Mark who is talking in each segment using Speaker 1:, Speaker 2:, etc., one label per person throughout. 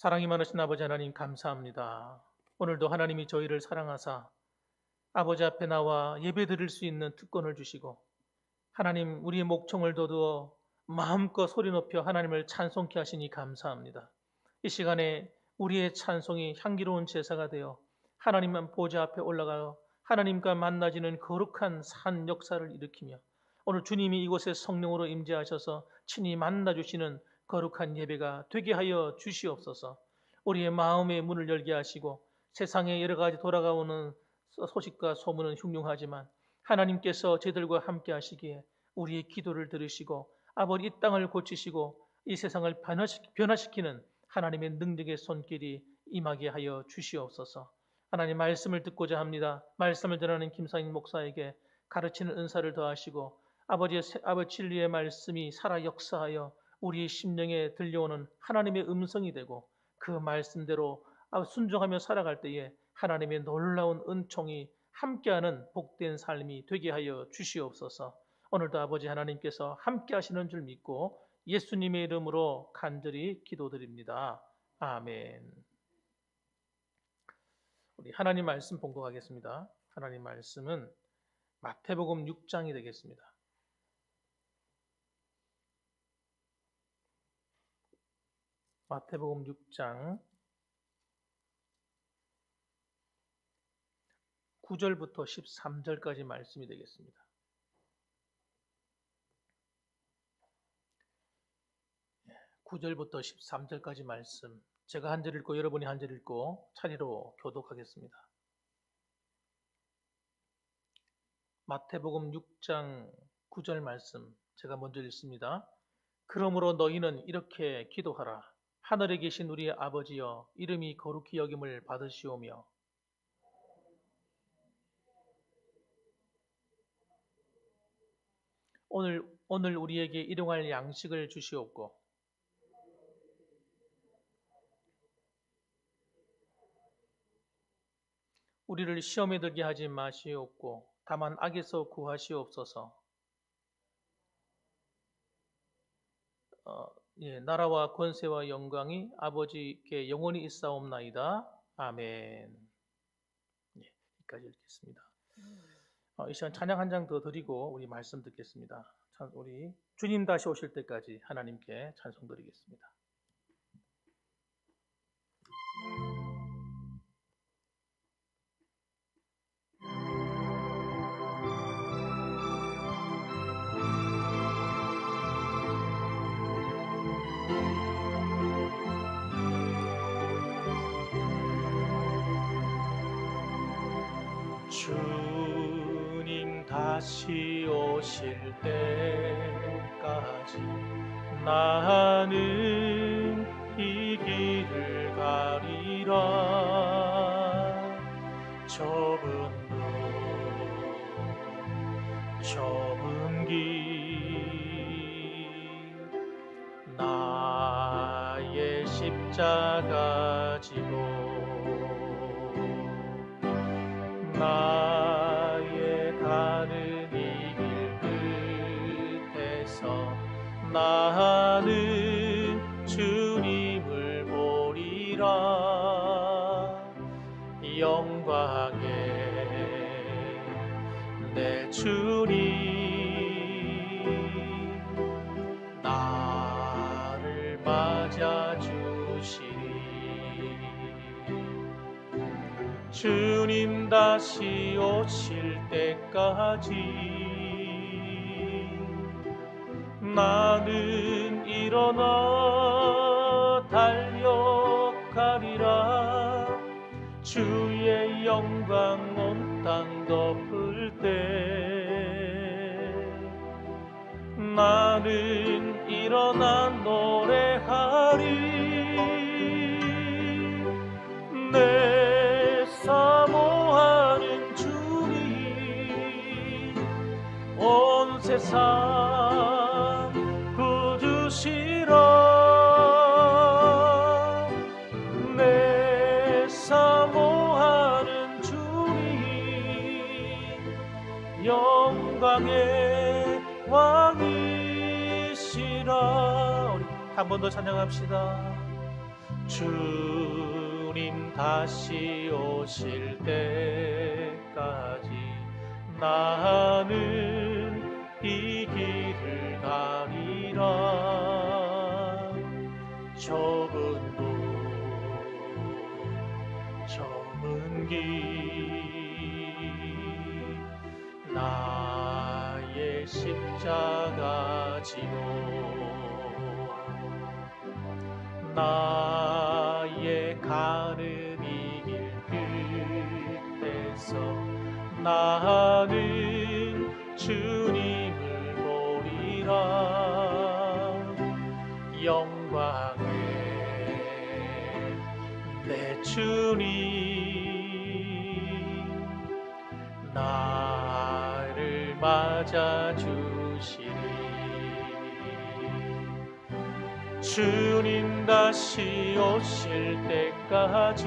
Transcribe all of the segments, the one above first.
Speaker 1: 사랑이 많으신 아버지 하나님 감사합니다. 오늘도 하나님이 저희를 사랑하사 아버지 앞에 나와 예배 드릴 수 있는 특권을 주시고 하나님 우리의 목청을 돋우어 마음껏 소리 높여 하나님을 찬송케 하시니 감사합니다. 이 시간에 우리의 찬송이 향기로운 제사가 되어 하나님만 보좌 앞에 올라가어 하나님과 만나지는 거룩한 산 역사를 일으키며 오늘 주님이 이곳에 성령으로 임재하셔서 친히 만나주시는 거룩한 예배가 되게 하여 주시옵소서. 우리의 마음의 문을 열게 하시고 세상에 여러 가지 돌아가오는 소식과 소문은 흉흉하지만 하나님께서 저희들과 함께 하시기에 우리의 기도를 들으시고 아버지 이 땅을 고치시고 이 세상을 변화시키는 하나님의 능력의 손길이 임하게 하여 주시옵소서. 하나님 말씀을 듣고자 합니다. 말씀을 전하는 김상인 목사에게 가르치는 은사를 더하시고 아버지 진리의 말씀이 살아 역사하여 우리의 심령에 들려오는 하나님의 음성이 되고 그 말씀대로 순종하며 살아갈 때에 하나님의 놀라운 은총이 함께하는 복된 삶이 되게 하여 주시옵소서. 오늘도 아버지 하나님께서 함께 하시는 줄 믿고 예수님의 이름으로 간절히 기도드립니다. 아멘. 우리 하나님 말씀 봉독하겠습니다. 하나님 말씀은 마태복음 6장이 되겠습니다. 마태복음 6장 9절부터 13절까지 말씀이 되겠습니다. 예, 9절부터 13절까지 말씀, 제가 한 절 읽고 여러분이 한 절 읽고 차례로 교독하겠습니다. 마태복음 6장 9절 말씀, 제가 먼저 읽습니다. 그러므로 너희는 이렇게 기도하라. 하늘에 계신 우리의 아버지여, 이름이 거룩히 여김을 받으시오며 오늘 우리에게 일용할 양식을 주시옵고 우리를 시험에 들게 하지 마시옵고 다만 악에서 구하시옵소서. 나라와 권세와 영광이 아버지께 영원히 있사옵나이다. 아멘. 여기까지 읽겠습니다. 이 시간 찬양 한 장 더 드리고 우리 말씀 듣겠습니다. 우리 주님 다시 오실 때까지 하나님께 찬송 드리겠습니다. 주님 다시 오실 때까지 나는 이 길을 가리라. 좁은 길 나의 십자가 지고 나의 가는 이 길 끝에서 나는 주님을 보리라. 영광에 내 주님 나를 맞아주시리. 주님 다시 오실 때까지 나는 일어나 달려가리라. 주의 영광 온 땅 덮을 때 나는 일어나 노래하리. 내 사모하는 주님 온 세상 구주시라. 내 사모하는 주님 영광의 왕이시라. 우리 한 번 더 찬양합시다. 주님 다시 오실 때까지 나는 이 길을 가리라. 좁은 문 좁은 길 나의 십자가 지고 나의 가는 이 길 끝에서 나는 주님을 보리라. 영광의 내 주님 나를 맞아주시리. 주님 다시 오실 때까지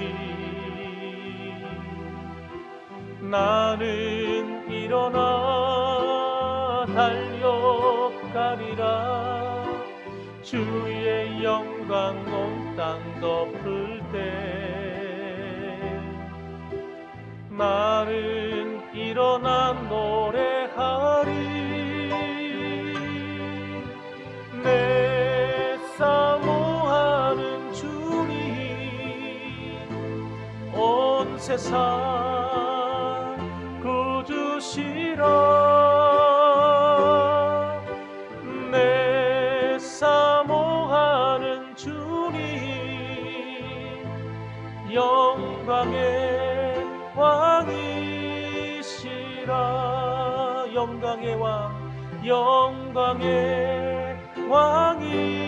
Speaker 1: 나는 일어나 달려가리라. 주의 영광 온 땅 덮을 때 나는 일어나 노래하리. 내 사모하는 주님 온 세상 구주시라. 내 사모하는 주님 영광의 왕이시라. 영광의 왕 영광의 왕이시라.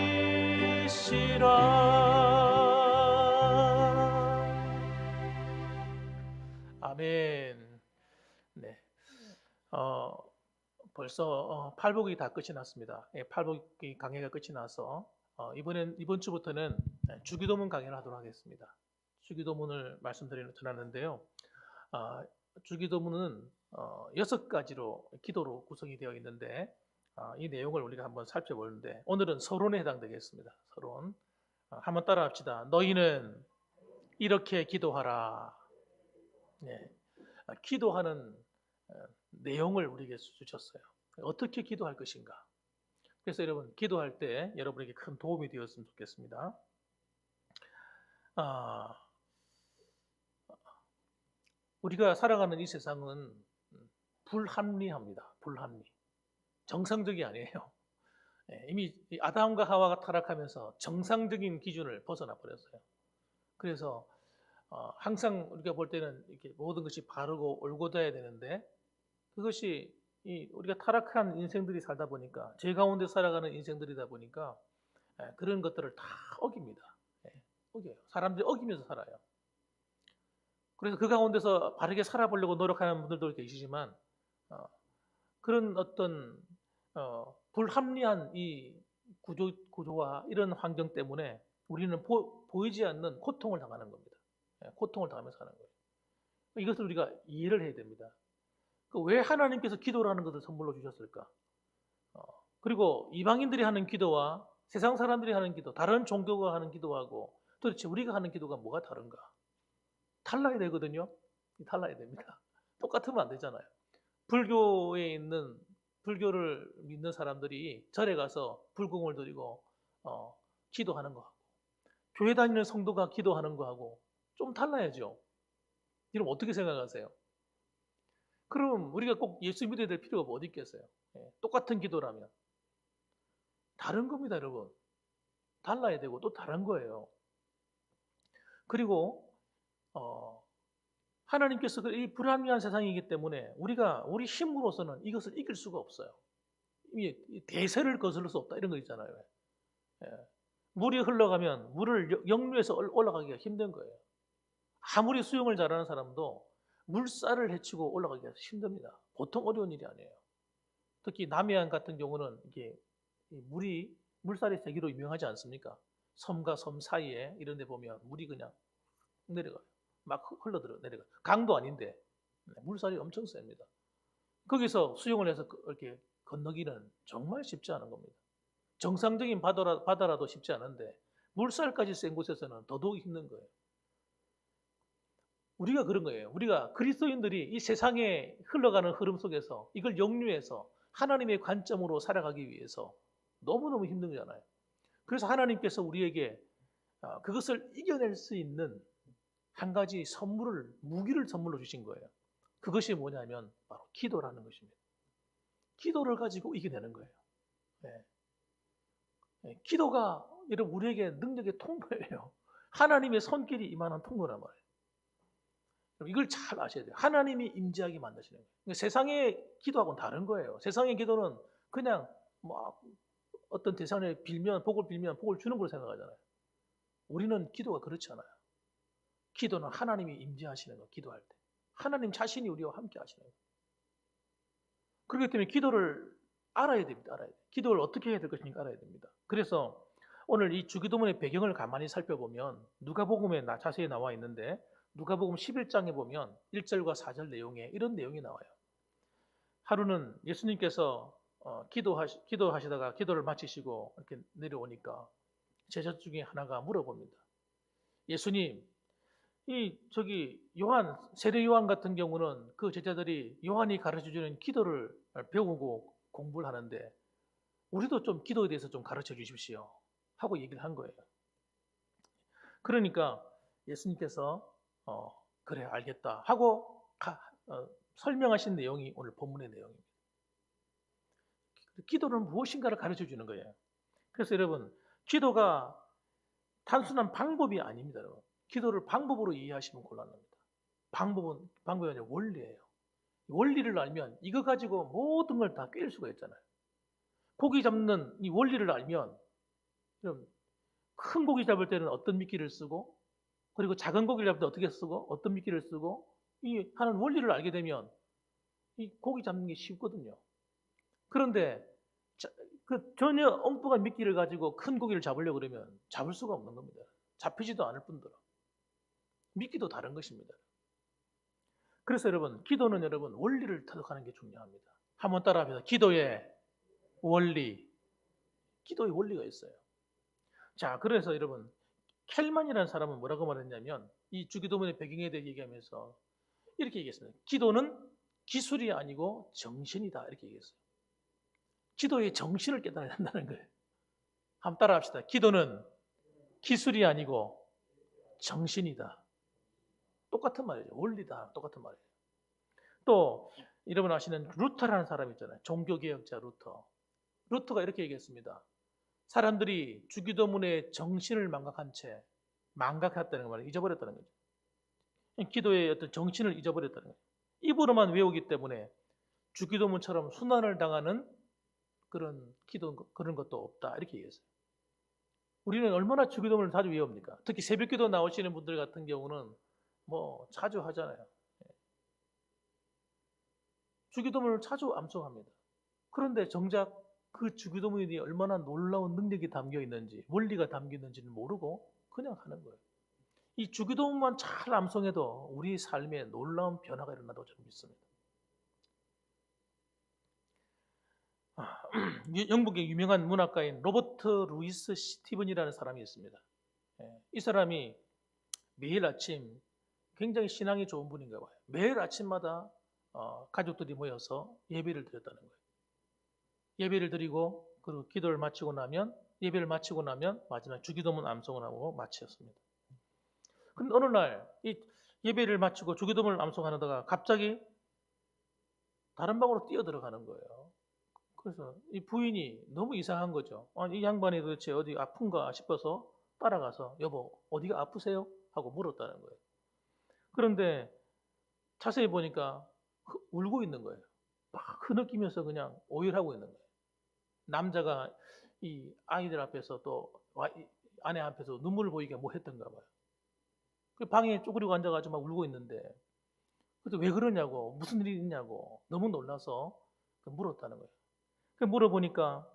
Speaker 1: 아멘. 네. 벌써 팔복이 다 끝이 났습니다. 예, 팔복이 강해가 끝이 나서 이번 주부터는 주기도문 강해를 하도록 하겠습니다. 주기도문을 전하는데요. 주기도문은 6가지로 기도로 구성이 되어 있는데 이 내용을 우리가 한번 살펴보는데 오늘은 서론에 해당되겠습니다. 서론. 한번 따라합시다. 너희는 이렇게 기도하라. 네. 기도하는 내용을 우리에게 주셨어요. 어떻게 기도할 것인가. 그래서 여러분 기도할 때 여러분에게 큰 도움이 되었으면 좋겠습니다. 우리가 살아가는 이 세상은 불합리합니다. 불합리. 정상적이 아니에요. 이미 아담과 하와가 타락하면서 정상적인 기준을 벗어나 버렸어요. 그래서 항상 우리가 볼 때는 이렇게 모든 것이 바르고 올곧아야 되는데 그것이 우리가 타락한 인생들이 살다 보니까 죄 가운데 살아가는 인생들이다 보니까 그런 것들을 다 어깁니다. 어겨요. 사람들이 어기면서 살아요. 그래서 그 가운데서 바르게 살아보려고 노력하는 분들도 계시지만 그런 어떤 불합리한 이 구조와 이런 환경 때문에 우리는 보이지 않는 고통을 당하는 겁니다. 고통을 당하면서 사는 거예요. 이것을 우리가 이해를 해야 됩니다. 왜 하나님께서 기도를 하는 것을 선물로 주셨을까? 그리고 이방인들이 하는 기도와 세상 사람들이 하는 기도, 다른 종교가 하는 기도하고 도대체 우리가 하는 기도가 뭐가 다른가? 달라야 되거든요. 달라야 됩니다. 똑같으면 안 되잖아요. 불교를 믿는 사람들이 절에 가서 불공을 드리고 기도하는 거하고 교회 다니는 성도가 기도하는 거하고 좀 달라야죠. 여러분 어떻게 생각하세요? 그럼 우리가 꼭 예수 믿어야 될 필요가 어디 있겠어요? 똑같은 기도라면 다른 겁니다, 여러분. 달라야 되고 또 다른 거예요. 그리고 하나님께서 이 불합리한 세상이기 때문에 우리 힘으로서는 이것을 이길 수가 없어요. 대세를 거슬러 수 없다 이런 거 있잖아요. 물이 흘러가면 물을 역류해서 올라가기가 힘든 거예요. 아무리 수영을 잘하는 사람도 물살을 헤치고 올라가기가 힘듭니다. 보통 어려운 일이 아니에요. 특히 남해안 같은 경우는 이게 물살이 세기로 유명하지 않습니까? 섬과 섬 사이에 이런 데 보면 물이 그냥 내려가요. 막 내려가요. 강도 아닌데 물살이 엄청 셉니다. 거기서 수영을 해서 이렇게 건너기는 정말 쉽지 않은 겁니다. 정상적인 바다라도 쉽지 않은데 물살까지 센 곳에서는 더더욱 힘든 거예요. 우리가 그런 거예요. 우리가 그리스도인들이 이 세상에 흘러가는 흐름 속에서 이걸 역류해서 하나님의 관점으로 살아가기 위해서 너무너무 힘든 거잖아요. 그래서 하나님께서 우리에게 그것을 이겨낼 수 있는 한 가지 무기를 선물로 주신 거예요. 그것이 뭐냐면 바로 기도라는 것입니다. 기도를 가지고 이겨내는 거예요. 네. 네. 기도가 여러분 우리에게 능력의 통로예요. 하나님의 손길이 임하는 통로란 말이에요. 이걸 잘 아셔야 돼요. 하나님이 임재하게 만드시는 거예요. 그러니까 세상의 기도하고는 다른 거예요. 세상의 기도는 그냥 뭐 어떤 대상에 빌면 복을 주는 걸 생각하잖아요. 우리는 기도가 그렇지 않아요. 기도는 하나님이 임재하시는 거예요. 기도할 때. 하나님 자신이 우리와 함께 하시는 거예요. 그렇기 때문에 기도를 알아야 됩니다. 알아야 돼요. 기도를 어떻게 해야 될 것인가 알아야 됩니다. 그래서 오늘 이 주기도문의 배경을 가만히 살펴보면 누가복음에 자세히 나와 있는데 누가복음 11장에 보면 1절과 4절 내용에 이런 내용이 나와요. 하루는 예수님께서 기도하시다가 기도를 마치시고 이렇게 내려오니까 제자 중에 하나가 물어봅니다. 예수님, 세례 요한 같은 경우는 그 제자들이 요한이 가르쳐주는 기도를 배우고 공부를 하는데 우리도 좀 기도에 대해서 좀 가르쳐 주십시오 하고 얘기를 한 거예요. 그러니까 예수님께서 그래 알겠다 하고 설명하신 내용이 오늘 본문의 내용입니다. 기도는 무엇인가를 가르쳐 주는 거예요. 그래서 여러분 기도가 단순한 방법이 아닙니다. 여러분. 기도를 방법으로 이해하시면 곤란합니다. 방법이 아니라 원리예요. 원리를 알면 이거 가지고 모든 걸 다 깰 수가 있잖아요. 고기 잡는 이 원리를 알면 큰 고기 잡을 때는 어떤 미끼를 쓰고 그리고 작은 고기를 잡을 때 어떻게 쓰고 어떤 미끼를 쓰고 이 하는 원리를 알게 되면 이 고기 잡는 게 쉽거든요. 그런데 전혀 엉뚱한 미끼를 가지고 큰 고기를 잡으려고 그러면 잡을 수가 없는 겁니다. 잡히지도 않을 뿐더러 미끼도 다른 것입니다. 그래서 여러분 기도는 여러분 원리를 터득하는 게 중요합니다. 한번 따라합니다. 기도의 원리가 있어요. 자, 그래서 여러분 켈만이라는 사람은 뭐라고 말했냐면 이 주기도문의 배경에 대해 얘기하면서 이렇게 얘기했습니다. 기도는 기술이 아니고 정신이다 이렇게 얘기했어요. 기도의 정신을 깨달아야 한다는 거예요. 한번 따라합시다. 기도는 기술이 아니고 정신이다. 똑같은 말이죠. 원리다. 똑같은 말이에요. 또 여러분 아시는 루터라는 사람 있잖아요. 종교개혁자 루터. 루터가 이렇게 얘기했습니다. 사람들이 주기도문의 정신을 망각했다는 거 말이에요. 잊어버렸다는 거죠. 기도의 어떤 정신을 잊어버렸다는 거예요. 입으로만 외우기 때문에 주기도문처럼 순환을 당하는 그런 것도 없다. 이렇게 얘기했어요. 우리는 얼마나 주기도문을 자주 외웁니까? 특히 새벽기도 나오시는 분들 같은 경우는 뭐 자주 하잖아요. 주기도문을 자주 암송합니다. 그런데 정작 그 주기도문이 얼마나 놀라운 능력이 담겨 있는지, 원리가 담겨 있는지를 모르고 그냥 하는 거예요. 이 주기도문만 잘 암송해도 우리 삶에 놀라운 변화가 일어나다고 저는 믿습니다. 영국의 유명한 문학가인 로버트 루이스 스티븐이라는 사람이 있습니다. 이 사람이 매일 아침 굉장히 신앙이 좋은 분인가 봐요. 매일 아침마다 가족들이 모여서 예배를 드렸다는 거예요. 예배를 드리고 그리고 예배를 마치고 나면 마지막 주기도문 암송을 하고 마쳤습니다. 근데 어느 날 이 예배를 마치고 주기도문을 암송하다가 갑자기 다른 방으로 뛰어 들어가는 거예요. 그래서 이 부인이 너무 이상한 거죠. 이 양반이 도대체 어디 아픈가 싶어서 따라가서 여보 어디가 아프세요? 하고 물었다는 거예요. 그런데 자세히 보니까 울고 있는 거예요. 막 흐느끼면서 그냥 오열하고 있는 거예요. 남자가 이 아이들 앞에서 또 아내 앞에서 눈물을 보이게 뭐 했던가 봐요. 그 방에 쪼그리고 앉아가지고 막 울고 있는데 그래서 왜 그러냐고 무슨 일이 있냐고 너무 놀라서 물었다는 거예요. 물어보니까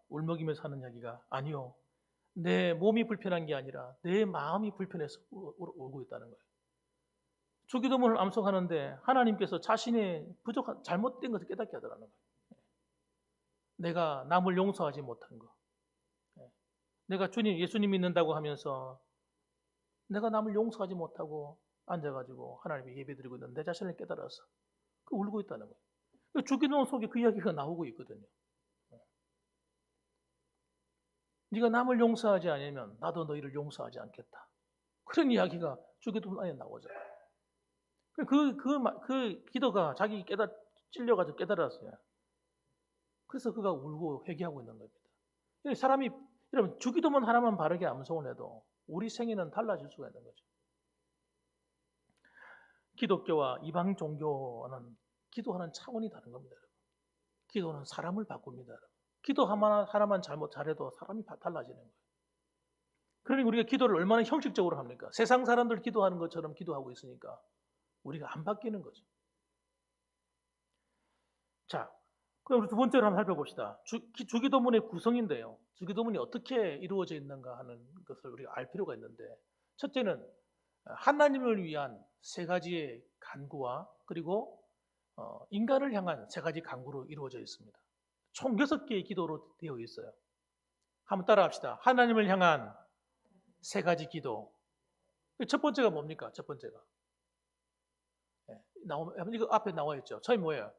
Speaker 1: 울먹이면서 하는 이야기가 아니요. 내 몸이 불편한 게 아니라 내 마음이 불편해서 울고 있다는 거예요. 주기도문을 암송하는데 하나님께서 자신의 부족한 잘못된 것을 깨닫게 하더라는 거예요. 내가 남을 용서하지 못한 거, 내가 주님, 예수님 믿는다고 하면서 내가 남을 용서하지 못하고 앉아가지고 하나님께 예배드리고 있는 내 자신을 깨달아서 그 울고 있다는 거예요. 주기도문 속에 그 이야기가 나오고 있거든요. 네가 남을 용서하지 않으면 나도 너희를 용서하지 않겠다. 그런 이야기가 주기도문 안에 나오죠. 그 기도가 자기 찔려가지고 깨달았어요. 그래서 그가 울고 회개하고 있는 겁니다. 사람이, 여러분, 주기도문 하나만 바르게 암송을 해도 우리 생애는 달라질 수가 있는 거죠. 기독교와 이방 종교와는 기도하는 차원이 다른 겁니다. 기도는 사람을 바꿉니다. 기도 하나만 잘해도 사람이 달라지는 거예요. 그러니 우리가 기도를 얼마나 형식적으로 합니까? 세상 사람들 기도하는 것처럼 기도하고 있으니까 우리가 안 바뀌는 거죠. 자, 그럼 두 번째로 한번 살펴봅시다. 주기도문의 구성인데요. 주기도문이 어떻게 이루어져 있는가 하는 것을 우리가 알 필요가 있는데, 첫째는 하나님을 위한 세 가지의 간구와 그리고 인간을 향한 세 가지 간구로 이루어져 있습니다. 총 6개의 기도로 되어 있어요. 한번 따라합시다. 하나님을 향한 세 가지 기도. 첫 번째가 뭡니까? 첫 번째가. 이거 앞에 나와 있죠. 처음이 뭐예요?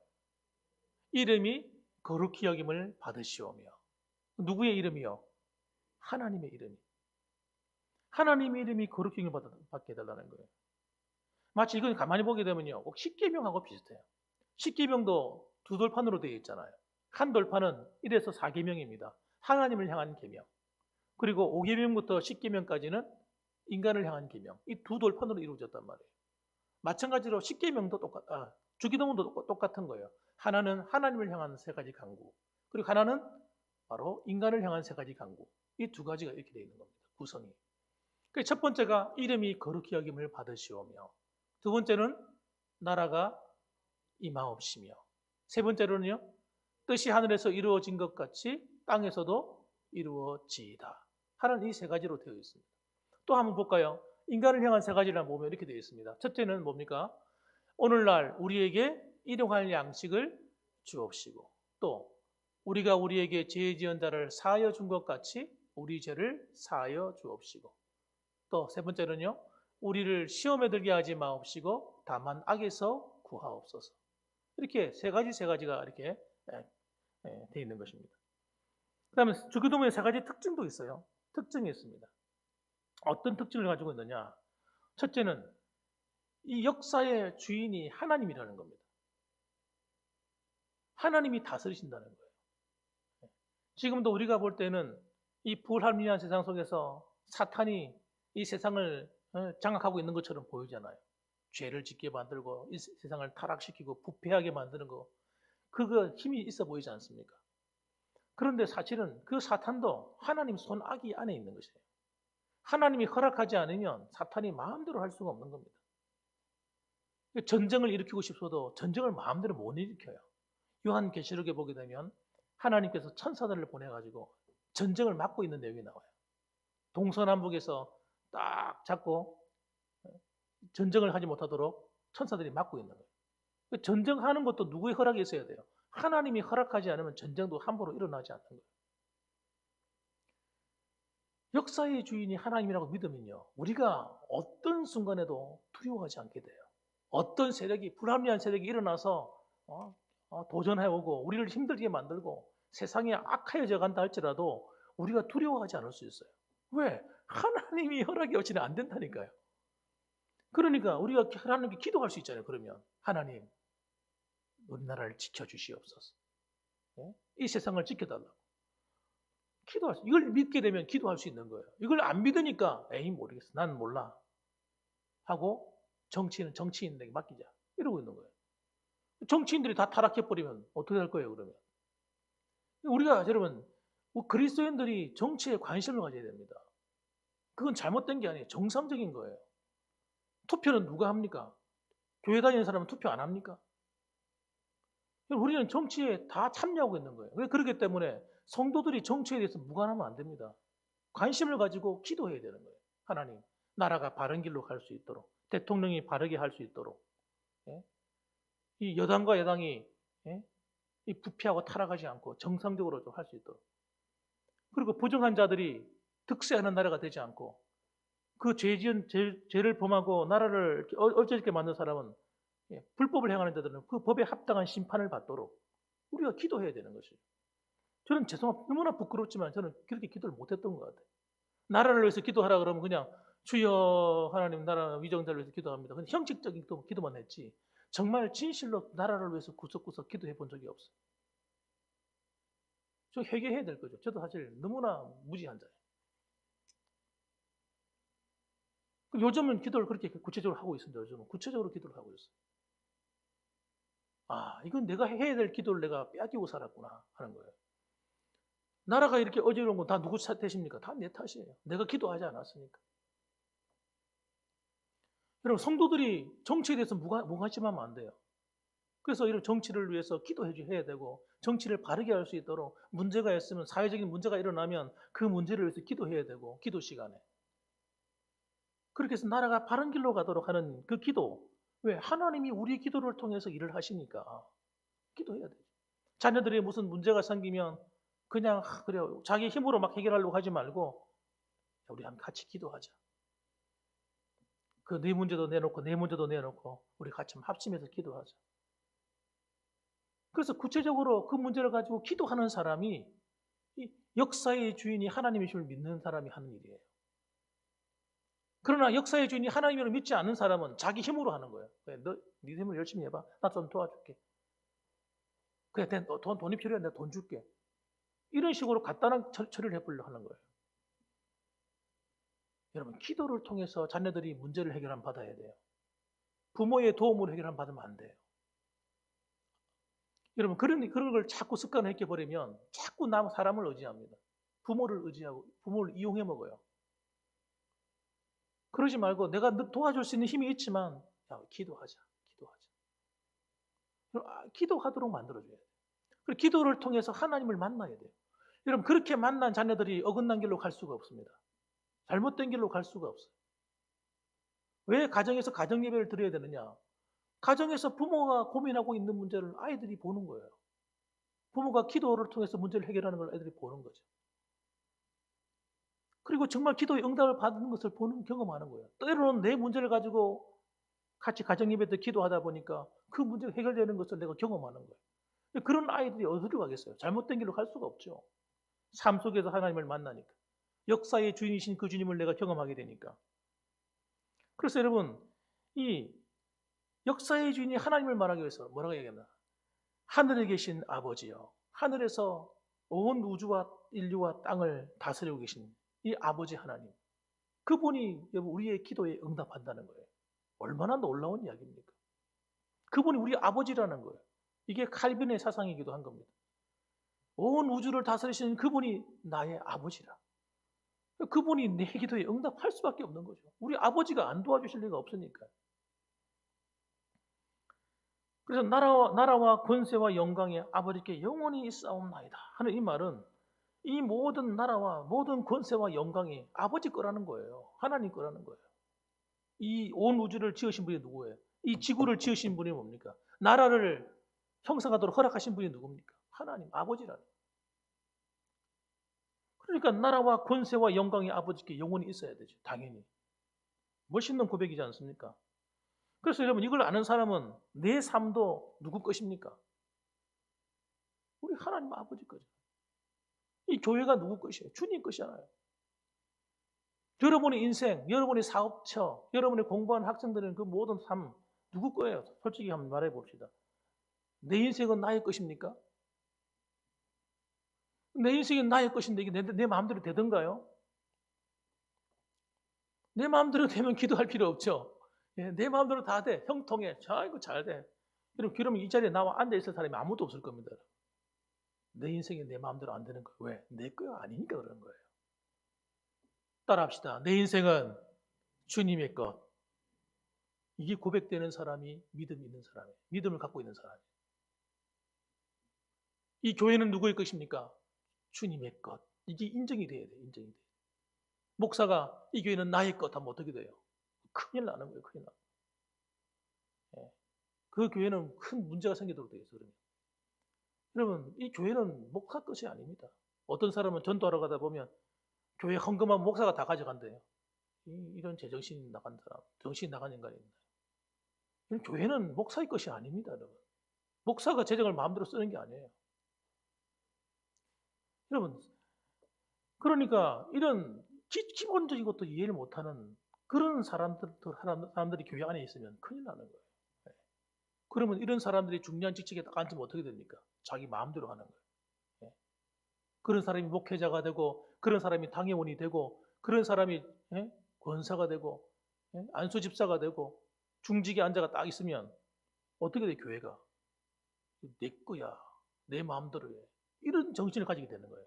Speaker 1: 이름이 거룩히 여김을 받으시오며. 누구의 이름이요? 하나님의 이름이. 하나님의 이름이 거룩히 여김을 받게 해달라는 거예요. 마치 이건 가만히 보게 되면요, 꼭 십계명하고 비슷해요. 십계명도 두 돌판으로 되어 있잖아요. 한 돌판은 1에서 4계명입니다. 하나님을 향한 계명. 그리고 5계명부터 10계명까지는 인간을 향한 계명. 이 두 돌판으로 이루어졌단 말이에요. 마찬가지로 주기도문도 똑같은 거예요. 하나는 하나님을 향한 세 가지 간구, 그리고 하나는 바로 인간을 향한 세 가지 간구. 이 두 가지가 이렇게 되어 있는 겁니다. 구성이. 첫 번째가 이름이 거룩히 여김을 받으시오며, 두 번째는 나라가 임하옵시며, 세 번째로는요, 뜻이 하늘에서 이루어진 것 같이 땅에서도 이루어지이다 하는 이 세 가지로 되어 있습니다. 또 한번 볼까요? 인간을 향한 세 가지를 보면 이렇게 되어 있습니다. 첫째는 뭡니까? 오늘날 우리에게 일용할 양식을 주옵시고, 또 우리가 우리에게 죄 지은 자를 사하여 준 것 같이 우리 죄를 사하여 주옵시고, 또 세 번째는요, 우리를 시험에 들게 하지 마옵시고 다만 악에서 구하옵소서. 이렇게 세 가지가 이렇게 되어 있는 것입니다. 그 다음에 주기도문의 세 가지 특징도 있어요. 특징이 있습니다. 어떤 특징을 가지고 있느냐? 첫째는 이 역사의 주인이 하나님이라는 겁니다. 하나님이 다스리신다는 거예요. 지금도 우리가 볼 때는 이 불합리한 세상 속에서 사탄이 이 세상을 장악하고 있는 것처럼 보이잖아요. 죄를 짓게 만들고 이 세상을 타락시키고 부패하게 만드는 거, 그거 힘이 있어 보이지 않습니까? 그런데 사실은 그 사탄도 하나님 손아귀 안에 있는 것이에요. 하나님이 허락하지 않으면 사탄이 마음대로 할 수가 없는 겁니다. 전쟁을 일으키고 싶어도 전쟁을 마음대로 못 일으켜요. 요한계시록에 보게 되면 하나님께서 천사들을 보내가지고 전쟁을 막고 있는 내용이 나와요. 동서남북에서 딱 잡고 전쟁을 하지 못하도록 천사들이 막고 있는 거예요. 전쟁하는 것도 누구의 허락이 있어야 돼요? 하나님이 허락하지 않으면 전쟁도 함부로 일어나지 않는 거예요. 역사의 주인이 하나님이라고 믿으면요, 우리가 어떤 순간에도 두려워하지 않게 돼요. 어떤 세력이, 불합리한 세력이 일어나서 도전해오고 우리를 힘들게 만들고 세상이 악해져 간다 할지라도 우리가 두려워하지 않을 수 있어요. 왜? 하나님이 허락이 없이는 안 된다니까요. 그러니까 우리가 하나님께 기도할 수 있잖아요. 그러면 하나님, 우리나라를 지켜주시옵소서. 이 세상을 지켜달라고 기도할 수, 이걸 믿게 되면 기도할 수 있는 거예요. 이걸 안 믿으니까 에이 모르겠어, 난 몰라 하고 정치인은 정치인에게 맡기자 이러고 있는 거예요. 정치인들이 다 타락해버리면 어떻게 할 거예요? 그러면 우리가, 여러분, 그리스도인들이 정치에 관심을 가져야 됩니다. 그건 잘못된 게 아니에요. 정상적인 거예요. 투표는 누가 합니까? 교회 다니는 사람은 투표 안 합니까? 우리는 정치에 다 참여하고 있는 거예요. 그렇기 때문에 성도들이 정치에 대해서 무관하면 안 됩니다. 관심을 가지고 기도해야 되는 거예요. 하나님, 나라가 바른 길로 갈 수 있도록, 대통령이 바르게 할 수 있도록, 이 여당과 여당이 이 부패하고 타락하지 않고 정상적으로 좀 할 수 있도록, 그리고 부정한 자들이 득세하는 나라가 되지 않고 그 죄를 범하고 나라를 이렇게 얼저렇게 만든 사람은 불법을 행하는 자들은 그 법에 합당한 심판을 받도록 우리가 기도해야 되는 것이죠. 저는 너무나 부끄럽지만 저는 그렇게 기도를 못했던 것 같아요. 나라를 위해서 기도하라 그러면 그냥 주여 하나님 나라 위정자를 위해서 기도합니다. 근데 형식적인 기도만 했지 정말 진실로 나라를 위해서 구석구석 기도해 본 적이 없어요. 저 회개해야 될 거죠. 저도 사실 너무나 무지한 자예요. 요즘은 기도를 그렇게 구체적으로 하고 있습니다. 요즘은 구체적으로 기도를 하고 있어요. 아, 이건 내가 해야 될 기도를 내가 빼앗기고 살았구나 하는 거예요. 나라가 이렇게 어지러운 건 다 누구 탓입니까? 다 내 탓이에요. 내가 기도하지 않았으니까. 여러분, 성도들이 정치에 대해서 무관심하면 안 돼요. 그래서 이런 정치를 위해서 기도해야 되고 정치를 바르게 할 수 있도록 문제가 있으면 사회적인 문제가 일어나면 그 문제를 위해서 기도해야 되고 기도 시간에 그렇게 해서 나라가 바른 길로 가도록 하는 그 기도 왜? 하나님이 우리 기도를 통해서 일을 하시니까 기도해야 되죠. 자녀들이 무슨 문제가 생기면 그냥 그래 자기 힘으로 막 해결하려고 하지 말고 우리 한번 같이 기도하자. 그 네 문제도 내놓고 내 문제도 내놓고 우리 같이 합심해서 기도하자. 그래서 구체적으로 그 문제를 가지고 기도하는 사람이 이 역사의 주인이 하나님이심을 믿는 사람이 하는 일이에요. 그러나 역사의 주인이 하나님을 믿지 않는 사람은 자기 힘으로 하는 거예요. 그래, 너 네 힘으로 열심히 해봐. 나 좀 도와줄게. 그래, 돈이 필요해. 내가 돈 줄게. 이런 식으로 간단한 처리를 해보려고 하는 거예요. 여러분, 기도를 통해서 자녀들이 문제를 해결함 받아야 돼요. 부모의 도움으로 해결함 받으면 안 돼요. 여러분, 그런 걸 자꾸 습관을 해버리면 자꾸 사람을 의지합니다. 부모를 의지하고, 부모를 이용해 먹어요. 그러지 말고 내가 도와줄 수 있는 힘이 있지만, 야, 기도하자. 기도하도록 만들어줘야 돼요. 그리고 기도를 통해서 하나님을 만나야 돼요. 여러분, 그렇게 만난 자녀들이 어긋난 길로 갈 수가 없습니다. 잘못된 길로 갈 수가 없어요. 왜 가정에서 가정 예배를 드려야 되느냐? 가정에서 부모가 고민하고 있는 문제를 아이들이 보는 거예요. 부모가 기도를 통해서 문제를 해결하는 걸 아이들이 보는 거죠. 그리고 정말 기도의 응답을 받는 것을 경험하는 거예요. 때로는 내 문제를 가지고 같이 가정 예배 때 기도하다 보니까 그 문제가 해결되는 것을 내가 경험하는 거예요. 그런 아이들이 어디로 가겠어요? 잘못된 길로 갈 수가 없죠. 삶 속에서 하나님을 만나니까. 역사의 주인이신 그 주님을 내가 경험하게 되니까. 그래서 여러분, 이 역사의 주인이 하나님을 말하기 위해서 뭐라고 얘기합니다. 하늘에 계신 아버지요. 하늘에서 온 우주와 인류와 땅을 다스리고 계신 이 아버지 하나님. 그분이 여러분 우리의 기도에 응답한다는 거예요. 얼마나 놀라운 이야기입니까? 그분이 우리 아버지라는 거예요. 이게 칼빈의 사상이기도 한 겁니다. 온 우주를 다스리시는 그분이 나의 아버지라. 그분이 내 기도에 응답할 수밖에 없는 거죠. 우리 아버지가 안 도와주실 리가 없으니까. 그래서 나라와 권세와 영광이 아버지께 영원히 있사옵나이다 하는 이 말은 이 모든 나라와 모든 권세와 영광이 아버지 거라는 거예요. 하나님 거라는 거예요. 이 온 우주를 지으신 분이 누구예요? 이 지구를 지으신 분이 뭡니까? 나라를 형성하도록 허락하신 분이 누굽니까? 하나님, 아버지라는. 그러니까 나라와 권세와 영광이 아버지께 영원히 있어야 되죠. 당연히. 멋있는 고백이지 않습니까? 그래서 여러분 이걸 아는 사람은 내 삶도 누구 것입니까? 우리 하나님 아버지 거죠. 이 교회가 누구 것이에요? 주님 것이잖아요. 여러분의 인생, 여러분의 사업처, 여러분의 공부하는 학생들은 그 모든 삶 누구 거예요? 솔직히 한번 말해 봅시다. 내 인생은 나의 것입니까? 내 인생은 나의 것인데 이게 내 마음대로 되던가요? 내 마음대로 되면 기도할 필요 없죠. 내 마음대로 다 돼. 형통해. 이거 잘 돼. 그러면 이 자리에 나와 앉아있을 사람이 아무도 없을 겁니다. 내 인생이 내 마음대로 안 되는 거예요. 왜? 내 거야 아니니까 그러는 거예요. 따라합시다. 내 인생은 주님의 것. 이게 고백되는 사람이 믿음이 있는 사람이에요. 믿음을 갖고 있는 사람이에요. 이 교회는 누구의 것입니까? 주님의 것. 이게 인정이 돼야 돼요. 인정이 돼요. 목사가 이 교회는 나의 것 하면 어떻게 돼요? 큰일 나는 거예요. 큰일 나. 그 교회는 큰 문제가 생기도록 되어 있어요. 그러면. 여러분, 이 교회는 목사 것이 아닙니다. 어떤 사람은 전도하러 가다 보면 교회 헌금한 목사가 다 가져간대요. 이런 제정신이 나간 사람, 정신이 나간 인간이 있나요? 교회는 목사의 것이 아닙니다, 여러분. 목사가 재정을 마음대로 쓰는 게 아니에요. 여러분, 그러니까 이런 기본적인 것도 이해를 못하는 그런 사람들이 교회 안에 있으면 큰일 나는 거예요. 네. 그러면 이런 사람들이 중요한 직책에 딱 앉으면 어떻게 됩니까? 자기 마음대로 하는 거예요. 네. 그런 사람이 목회자가 되고, 그런 사람이 당회원이 되고, 그런 사람이 권사가 되고, 안수집사가 되고, 중직에 앉아가 딱 있으면 어떻게 돼, 교회가? 내 거야. 내 마음대로 해. 이런 정신을 가지게 되는 거예요.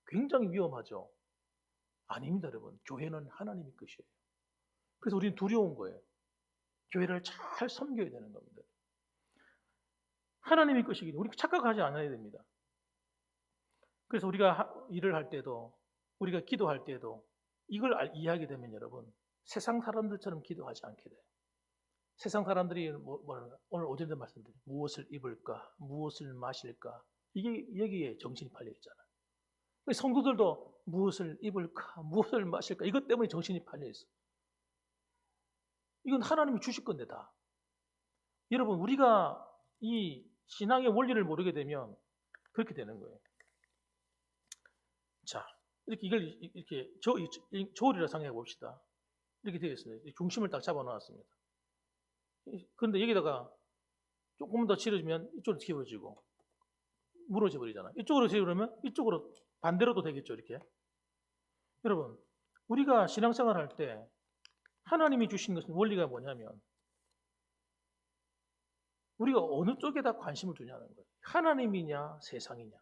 Speaker 1: 굉장히 위험하죠. 아닙니다, 여러분. 교회는 하나님의 것이에요. 그래서 우리는 두려운 거예요. 교회를 잘 섬겨야 되는 겁니다. 하나님의 것이기 때문에 우리 착각하지 않아야 됩니다. 그래서 우리가 일을 할 때도, 우리가 기도할 때도 이걸 이해하게 되면 여러분, 세상 사람들처럼 기도하지 않게 돼요. 세상 사람들이 오늘 오전에 말씀드린 무엇을 입을까, 무엇을 마실까, 이게 여기에 정신이 팔려 있잖아요. 성도들도 무엇을 입을까, 무엇을 마실까, 이것 때문에 정신이 팔려 있어. 이건 하나님이 주실 건데 다. 여러분, 우리가 이 신앙의 원리를 모르게 되면 그렇게 되는 거예요. 자, 이렇게 조리라 생각해 봅시다. 이렇게 되겠습니다. 중심을 딱 잡아 놨습니다. 그런데 여기다가 조금 더 치러지면 이쪽으로 기울어지고 무너져 버리잖아요. 이쪽으로 기울으면 이쪽으로 반대로도 되겠죠, 이렇게. 여러분, 우리가 신앙생활 할 때 하나님이 주신 것은 원리가 뭐냐면 우리가 어느 쪽에다 관심을 두냐는 거예요. 하나님이냐, 세상이냐.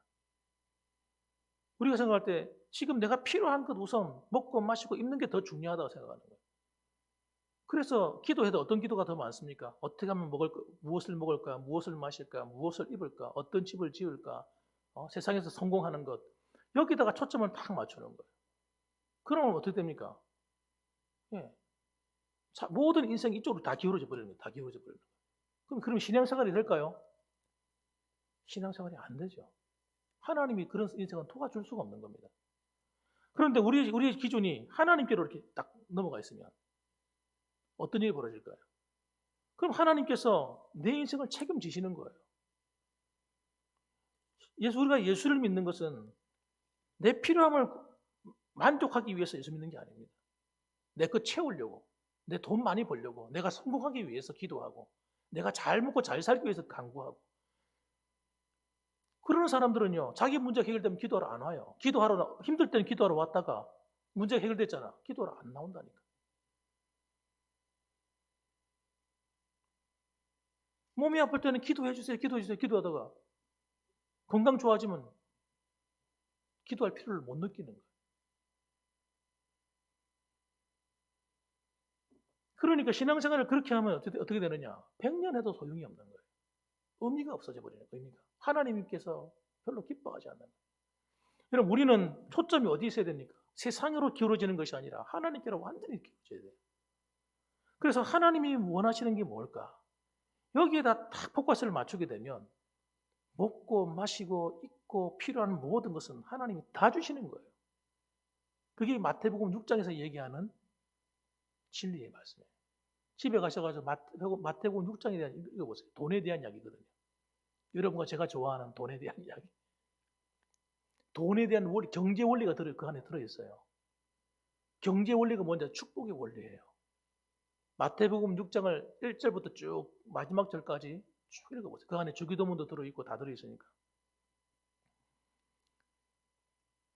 Speaker 1: 우리가 생각할 때 지금 내가 필요한 것 우선 먹고 마시고 입는 게 더 중요하다고 생각하는 거예요. 그래서 기도해도 어떤 기도가 더 많습니까? 어떻게 하면 무엇을 먹을까, 무엇을 마실까, 무엇을 입을까, 어떤 집을 지을까, 세상에서 성공하는 것. 여기다가 초점을 팍 맞추는 거예요. 그러면 어떻게 됩니까? 예. 자, 모든 인생이 이쪽으로 다 기울어져 버리는 거예요. 다 기울어져 버리는 거예요. 그럼 신앙생활이 될까요? 신앙생활이 안 되죠. 하나님이 그런 인생은 도와줄 수가 없는 겁니다. 그런데 우리의 기준이 하나님께로 이렇게 딱 넘어가 있으면 어떤 일이 벌어질까요? 그럼 하나님께서 내 인생을 책임지시는 거예요. 우리가 예수를 믿는 것은 내 필요함을 만족하기 위해서 예수 믿는 게 아닙니다. 내 것 채우려고, 내 돈 많이 벌려고, 내가 성공하기 위해서 기도하고, 내가 잘 먹고 잘 살기 위해서 간구하고. 그러는 사람들은요, 자기 문제 해결되면 기도하러 안 와요. 힘들 때는 기도하러 왔다가 문제가 해결됐잖아. 기도하러 안 나온다니까. 몸이 아플 때는 기도해주세요, 기도해주세요, 기도하다가 건강 좋아지면 기도할 필요를 못 느끼는 거예요. 그러니까 신앙생활을 그렇게 하면 어떻게 되느냐? 100년 해도 소용이 없는 거예요. 의미가 없어져 버리는 거예요. 의미가. 하나님께서 별로 기뻐하지 않는 거예요. 여러분, 우리는 초점이 어디에 있어야 됩니까? 세상으로 기울어지는 것이 아니라 하나님께로 완전히 기울어져야 돼요. 그래서 하나님이 원하시는 게 뭘까? 여기에다 딱 포커스를 맞추게 되면 먹고 마시고 입고 필요한 모든 것은 하나님이 다 주시는 거예요. 그게 마태복음 6장에서 얘기하는 진리의 말씀이에요. 집에 가셔가지고 마태복음 6장에 대한 읽어보세요. 돈에 대한 이야기거든요. 여러분과 제가 좋아하는 돈에 대한 이야기. 돈에 대한 원리, 경제 원리가 그 안에 들어있어요. 경제 원리가 뭔지 축복의 원리예요. 마태복음 6장을 1절부터 쭉 마지막 절까지 쭉 읽어보세요. 그 안에 주기도문도 들어있고 다 들어있으니까.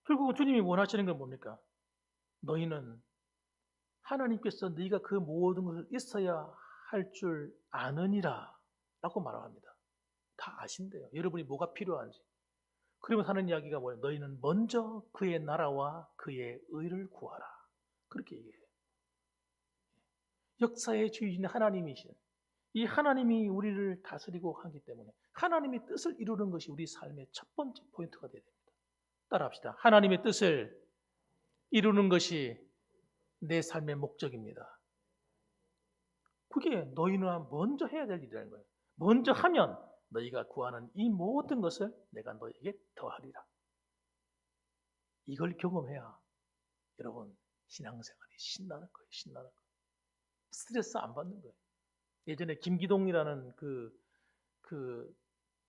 Speaker 1: 결국은 주님이 원하시는 건 뭡니까? 너희는 하나님께서 네가 그 모든 것을 있어야 할 줄 아느니라 라고 말합니다. 다 아신대요. 여러분이 뭐가 필요한지. 그러면 하는 이야기가 뭐예요? 너희는 먼저 그의 나라와 그의 의를 구하라. 그렇게 얘기해요. 역사의 주인 하나님이신 이 하나님이 우리를 다스리고 하기 때문에 하나님의 뜻을 이루는 것이 우리 삶의 첫 번째 포인트가 되어야 됩니다. 따라합시다. 하나님의 뜻을 이루는 것이 내 삶의 목적입니다. 그게 너희는 먼저 해야 될 일이라는 거예요. 먼저 하면 너희가 구하는 이 모든 것을 내가 너희에게 더하리라. 이걸 경험해야 여러분, 신앙생활이 신나는 거예요. 신나는 거예요. 스트레스 안 받는 거예요. 예전에 김기동이라는 그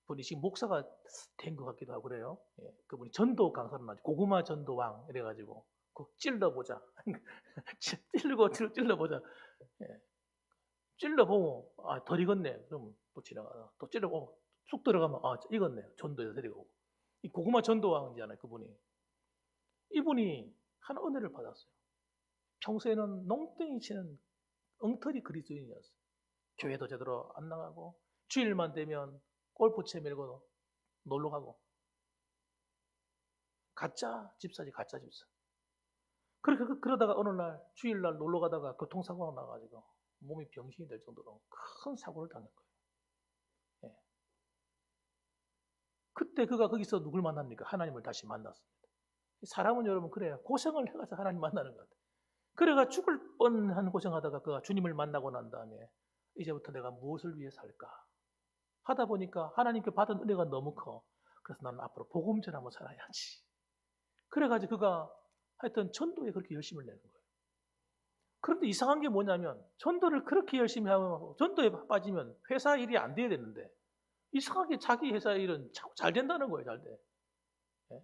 Speaker 1: 분이 지금 목사가 된 것 같기도 하고 그래요. 예, 그분이 전도 강사를 하죠. 고구마 전도왕 이래가지고 찔러보자. 찔러보자. 예, 찔러보고 덜 익었네. 그럼 또 지나가다 또 찔러보고 쑥 들어가면 익었네. 전도에서 데리고 오고. 이 고구마 전도왕이잖아요. 그분이. 이분이 한 은혜를 받았어요. 평소에는 농땡이 치는 엉터리 그리스도인이었어요. 교회도 제대로 안 나가고 주일만 되면 골프채 밀고 놀러 가고 가짜 집사지 가짜 집사. 그러다가 어느 날 주일날 놀러 가다가 교통사고가 나가지고 몸이 병신이 될 정도로 큰 사고를 당한 거예요. 예. 그때 그가 거기서 누굴 만납니까? 하나님을 다시 만났습니다. 사람은 여러분 그래요. 고생을 해가서 하나님 만나는 것 같아요. 그래가 죽을 뻔한 고생하다가 그가 주님을 만나고 난 다음에 이제부터 내가 무엇을 위해 살까 하다 보니까 하나님께 받은 은혜가 너무 커. 그래서 나는 앞으로 복음 전하며 살아야지. 그래가지고 그가 하여튼 전도에 그렇게 열심을 내는 거예요. 그런데 이상한 게 뭐냐면 전도를 그렇게 열심히 하면 전도에 빠지면 회사 일이 안 돼야 되는데 이상하게 자기 회사 일은 자꾸 잘 된다는 거예요. 잘 돼. 예?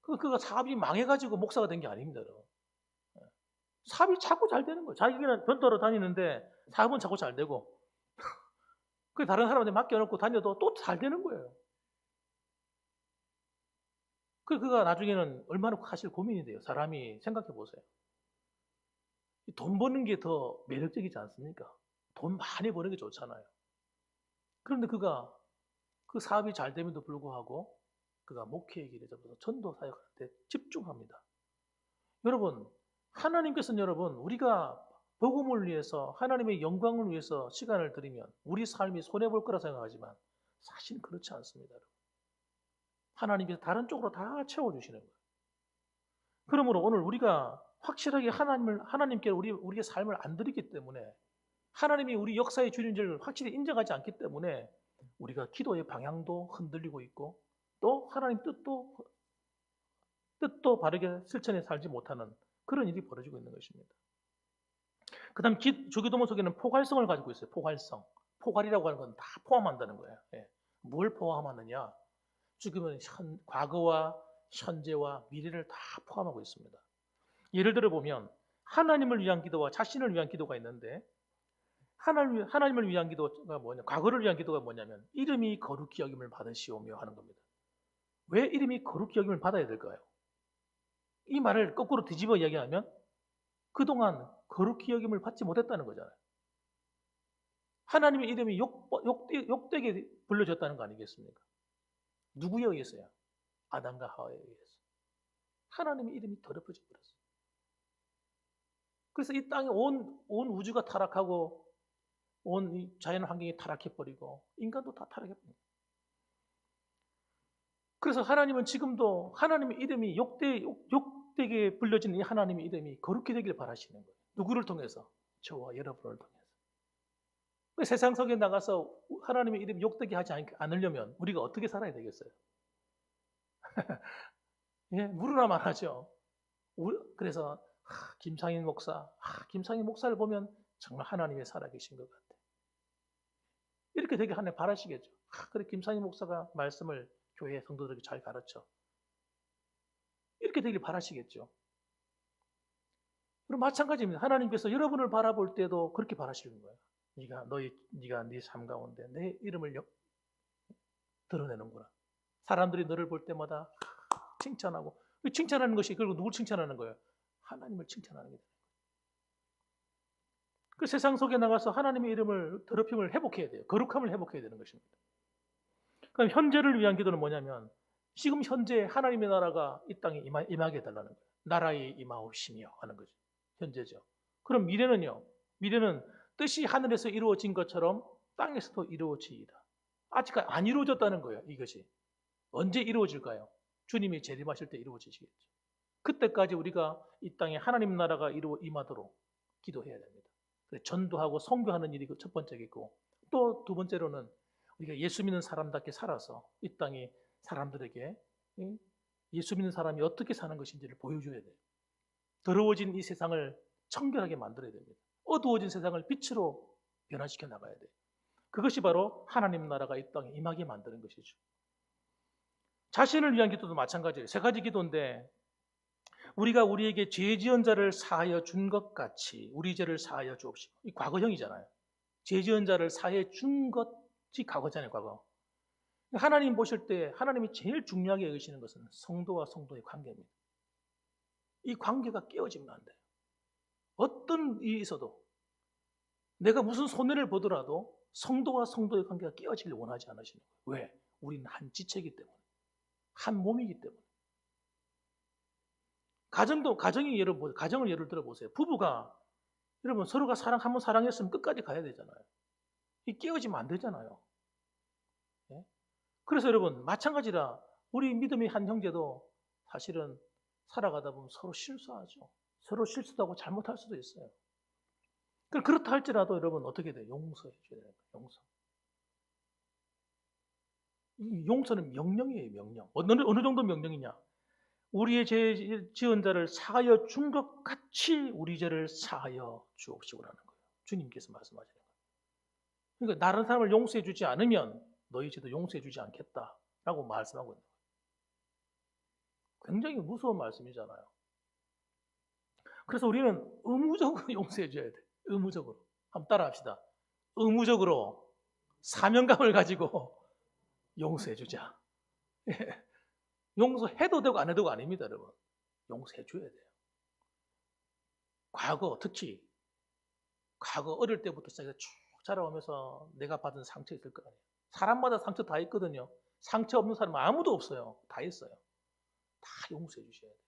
Speaker 1: 그가 사업이 망해가지고 목사가 된 게 아닙니다. 예. 사업이 자꾸 잘 되는 거예요. 자기는 전도로 다니는데 사업은 자꾸 잘 되고 그 다른 사람한테 맡겨놓고 다녀도 또 잘 되는 거예요. 그가 나중에는 얼마나 사실 고민이 돼요. 사람이 생각해 보세요. 돈 버는 게 더 매력적이지 않습니까? 돈 많이 버는 게 좋잖아요. 그런데 그가 그 사업이 잘 됨에도 불구하고 그가 목회의 길에 접어서 전도 사역하는데 집중합니다. 여러분, 하나님께서는 여러분 우리가 복음을 위해서 하나님의 영광을 위해서 시간을 들이면 우리 삶이 손해볼 거라 생각하지만 사실 그렇지 않습니다. 하나님께서 다른 쪽으로 다 채워주시는 거예요. 그러므로 오늘 우리가 확실하게 하나님께 우리의 삶을 안 드리기 때문에 하나님이 우리 역사의 주인을 확실히 인정하지 않기 때문에 우리가 기도의 방향도 흔들리고 있고 또 하나님 뜻도 바르게 실천해 살지 못하는 그런 일이 벌어지고 있는 것입니다. 그 다음 주기도문 속에는 포괄성을 가지고 있어요. 포괄성. 포괄이라고 하는 건 다 포함한다는 거예요. 예. 뭘 포함하느냐? 주기도문은 과거와 현재와 미래를 다 포함하고 있습니다. 예를 들어 보면 하나님을 위한 기도와 자신을 위한 기도가 있는데 하나님을 위한 기도가 뭐냐? 과거를 위한 기도가 뭐냐면 이름이 거룩히 여김을 받으시오며 하는 겁니다. 왜 이름이 거룩히 여김을 받아야 될까요? 이 말을 거꾸로 뒤집어 이야기하면 그동안 거룩히 여김을 받지 못했다는 거잖아요. 하나님의 이름이 욕되게 불려졌다는 거 아니겠습니까? 누구에 의해서요? 아담과 하와에 의해서. 하나님의 이름이 더럽혀져 버렸어요. 그래서 이 땅에 온 우주가 타락하고 온 이 자연 환경이 타락해버리고 인간도 다 타락해버립니다. 그래서 하나님은 지금도 하나님의 이름이 욕되게 불려지는 이 하나님의 이름이 거룩히 되길 바라시는 거예요. 누구를 통해서? 저와 여러분을 통해서. 세상 속에 나가서 하나님의 이름 욕되게 하지 않으려면 우리가 어떻게 살아야 되겠어요? 예, 물으나만 하죠. 그래서 김상인 목사를 보면 정말 하나님의 살아계신 것 같아. 이렇게 되게 하나님 바라시겠죠. 그래 김상인 목사가 말씀을 교회 성도들에게 잘 가르쳐. 이렇게 되길 바라시겠죠. 그럼 마찬가지입니다. 하나님께서 여러분을 바라볼 때도 그렇게 바라시는 거예요. 네가 네 삶 가운데 내 이름을 드러내는구나. 사람들이 너를 볼 때마다 칭찬하고 칭찬하는 것이 그리고 누굴 칭찬하는 거예요? 하나님을 칭찬하는 게 되는 거예요. 그 세상 속에 나가서 하나님의 이름을 더럽힘을 회복해야 돼요. 거룩함을 회복해야 되는 것입니다. 그럼 현재를 위한 기도는 뭐냐면 지금 현재 하나님의 나라가 이 땅에 임하게 해달라는 거예요. 나라에 임하옵시며 하는 거죠. 현재죠. 그럼 미래는요. 미래는 뜻이 하늘에서 이루어진 것처럼 땅에서도 이루어지이다. 아직까지 안 이루어졌다는 거예요. 이것이. 언제 이루어질까요? 주님이 재림하실 때 이루어지시겠죠. 그때까지 우리가 이 땅에 하나님 나라가 임하도록 기도해야 됩니다. 전도하고 선교하는 일이 첫 번째겠고 또 두 번째로는 우리가 예수 믿는 사람답게 살아서 이 땅에 사람들에게 예수 믿는 사람이 어떻게 사는 것인지를 보여줘야 돼요. 더러워진 이 세상을 청결하게 만들어야 됩니다. 어두워진 세상을 빛으로 변화시켜 나가야 돼요. 그것이 바로 하나님 나라가 이 땅에 임하게 만드는 것이죠. 자신을 위한 기도도 마찬가지예요. 세 가지 기도인데 우리가 우리에게 죄 지은 자를 사하여 준 것 같이 우리 죄를 사하여 주옵시고. 이 과거형이잖아요. 죄 지은 자를 사하여 준 것이 과거잖아요. 과거. 하나님 보실 때 하나님이 제일 중요하게 여기시는 것은 성도와 성도의 관계입니다. 이 관계가 깨어지면 안 돼요. 어떤 일이 있어도 내가 무슨 손해를 보더라도 성도와 성도의 관계가 깨어지길 원하지 않으시는 거예요. 왜? 우리는 한 지체이기 때문에. 한 몸이기 때문에. 가정을 예를 들어 보세요. 부부가 여러분 서로가 한번 사랑했으면 끝까지 가야 되잖아요. 이 깨어지면 안 되잖아요. 예? 그래서 여러분 마찬가지라 우리 믿음의 한 형제도 사실은 살아가다 보면 서로 실수하죠. 서로 실수도 하고 잘못할 수도 있어요. 그렇다 할지라도 여러분 어떻게 돼요? 용서해 줘야 돼요. 용서. 이 용서는 명령이에요. 명령. 어느 정도 명령이냐? 우리의 죄 지은 자를 사하여 준 것 같이 우리 죄를 사하여 주옵시고라는 거예요. 주님께서 말씀하시는 거예요. 그러니까 다른 사람을 용서해 주지 않으면 너희 죄도 용서해 주지 않겠다라고 말씀하고 있는 거예요. 굉장히 무서운 말씀이잖아요. 그래서 우리는 의무적으로 용서해 줘야 돼. 의무적으로. 한번 따라 합시다. 의무적으로 사명감을 가지고 용서해 주자. 용서해도 되고 안 해도가 아닙니다, 여러분. 용서해 줘야 돼요. 특히 과거 어릴 때부터 시작해서 쭉 자라오면서 내가 받은 상처 있을 거 아니에요. 사람마다 상처 다 있거든요. 상처 없는 사람은 아무도 없어요. 다 있어요. 다 용서해 주셔야 돼요.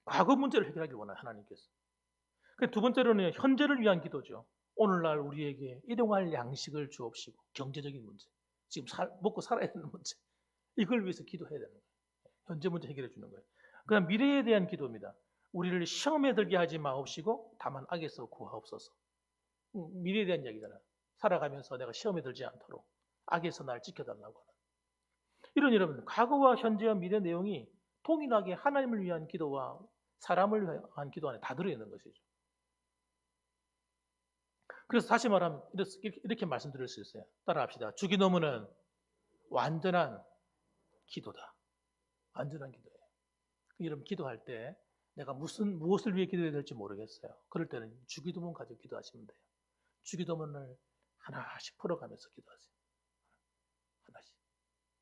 Speaker 1: 과거 문제를 해결하길 원해요, 하나님께서. 두 번째로는 현재를 위한 기도죠. 오늘날 우리에게 일용할 양식을 주옵시고, 경제적인 문제, 지금 먹고 살아야 되는 문제, 이걸 위해서 기도해야 되는 거예요. 현재 문제 해결해 주는 거예요. 그다음 미래에 대한 기도입니다. 우리를 시험에 들게 하지 마옵시고 다만 악에서 구하옵소서. 미래에 대한 이야기잖아요. 살아가면서 내가 시험에 들지 않도록 악에서 날 지켜달라고 하는. 이런 여러분, 과거와 현재와 미래 내용이 동일하게 하나님을 위한 기도와 사람을 위한 기도 안에 다 들어있는 것이죠. 그래서 다시 말하면 이렇게 말씀드릴 수 있어요. 따라합시다. 주기도문은 완전한 기도다. 완전한 기도예요. 여러분 기도할 때 내가 무엇을 위해 기도해야 될지 모르겠어요. 그럴 때는 주기도문 가지고 기도하시면 돼요. 주기도문을 하나씩 풀어가면서 기도하세요. 하나씩.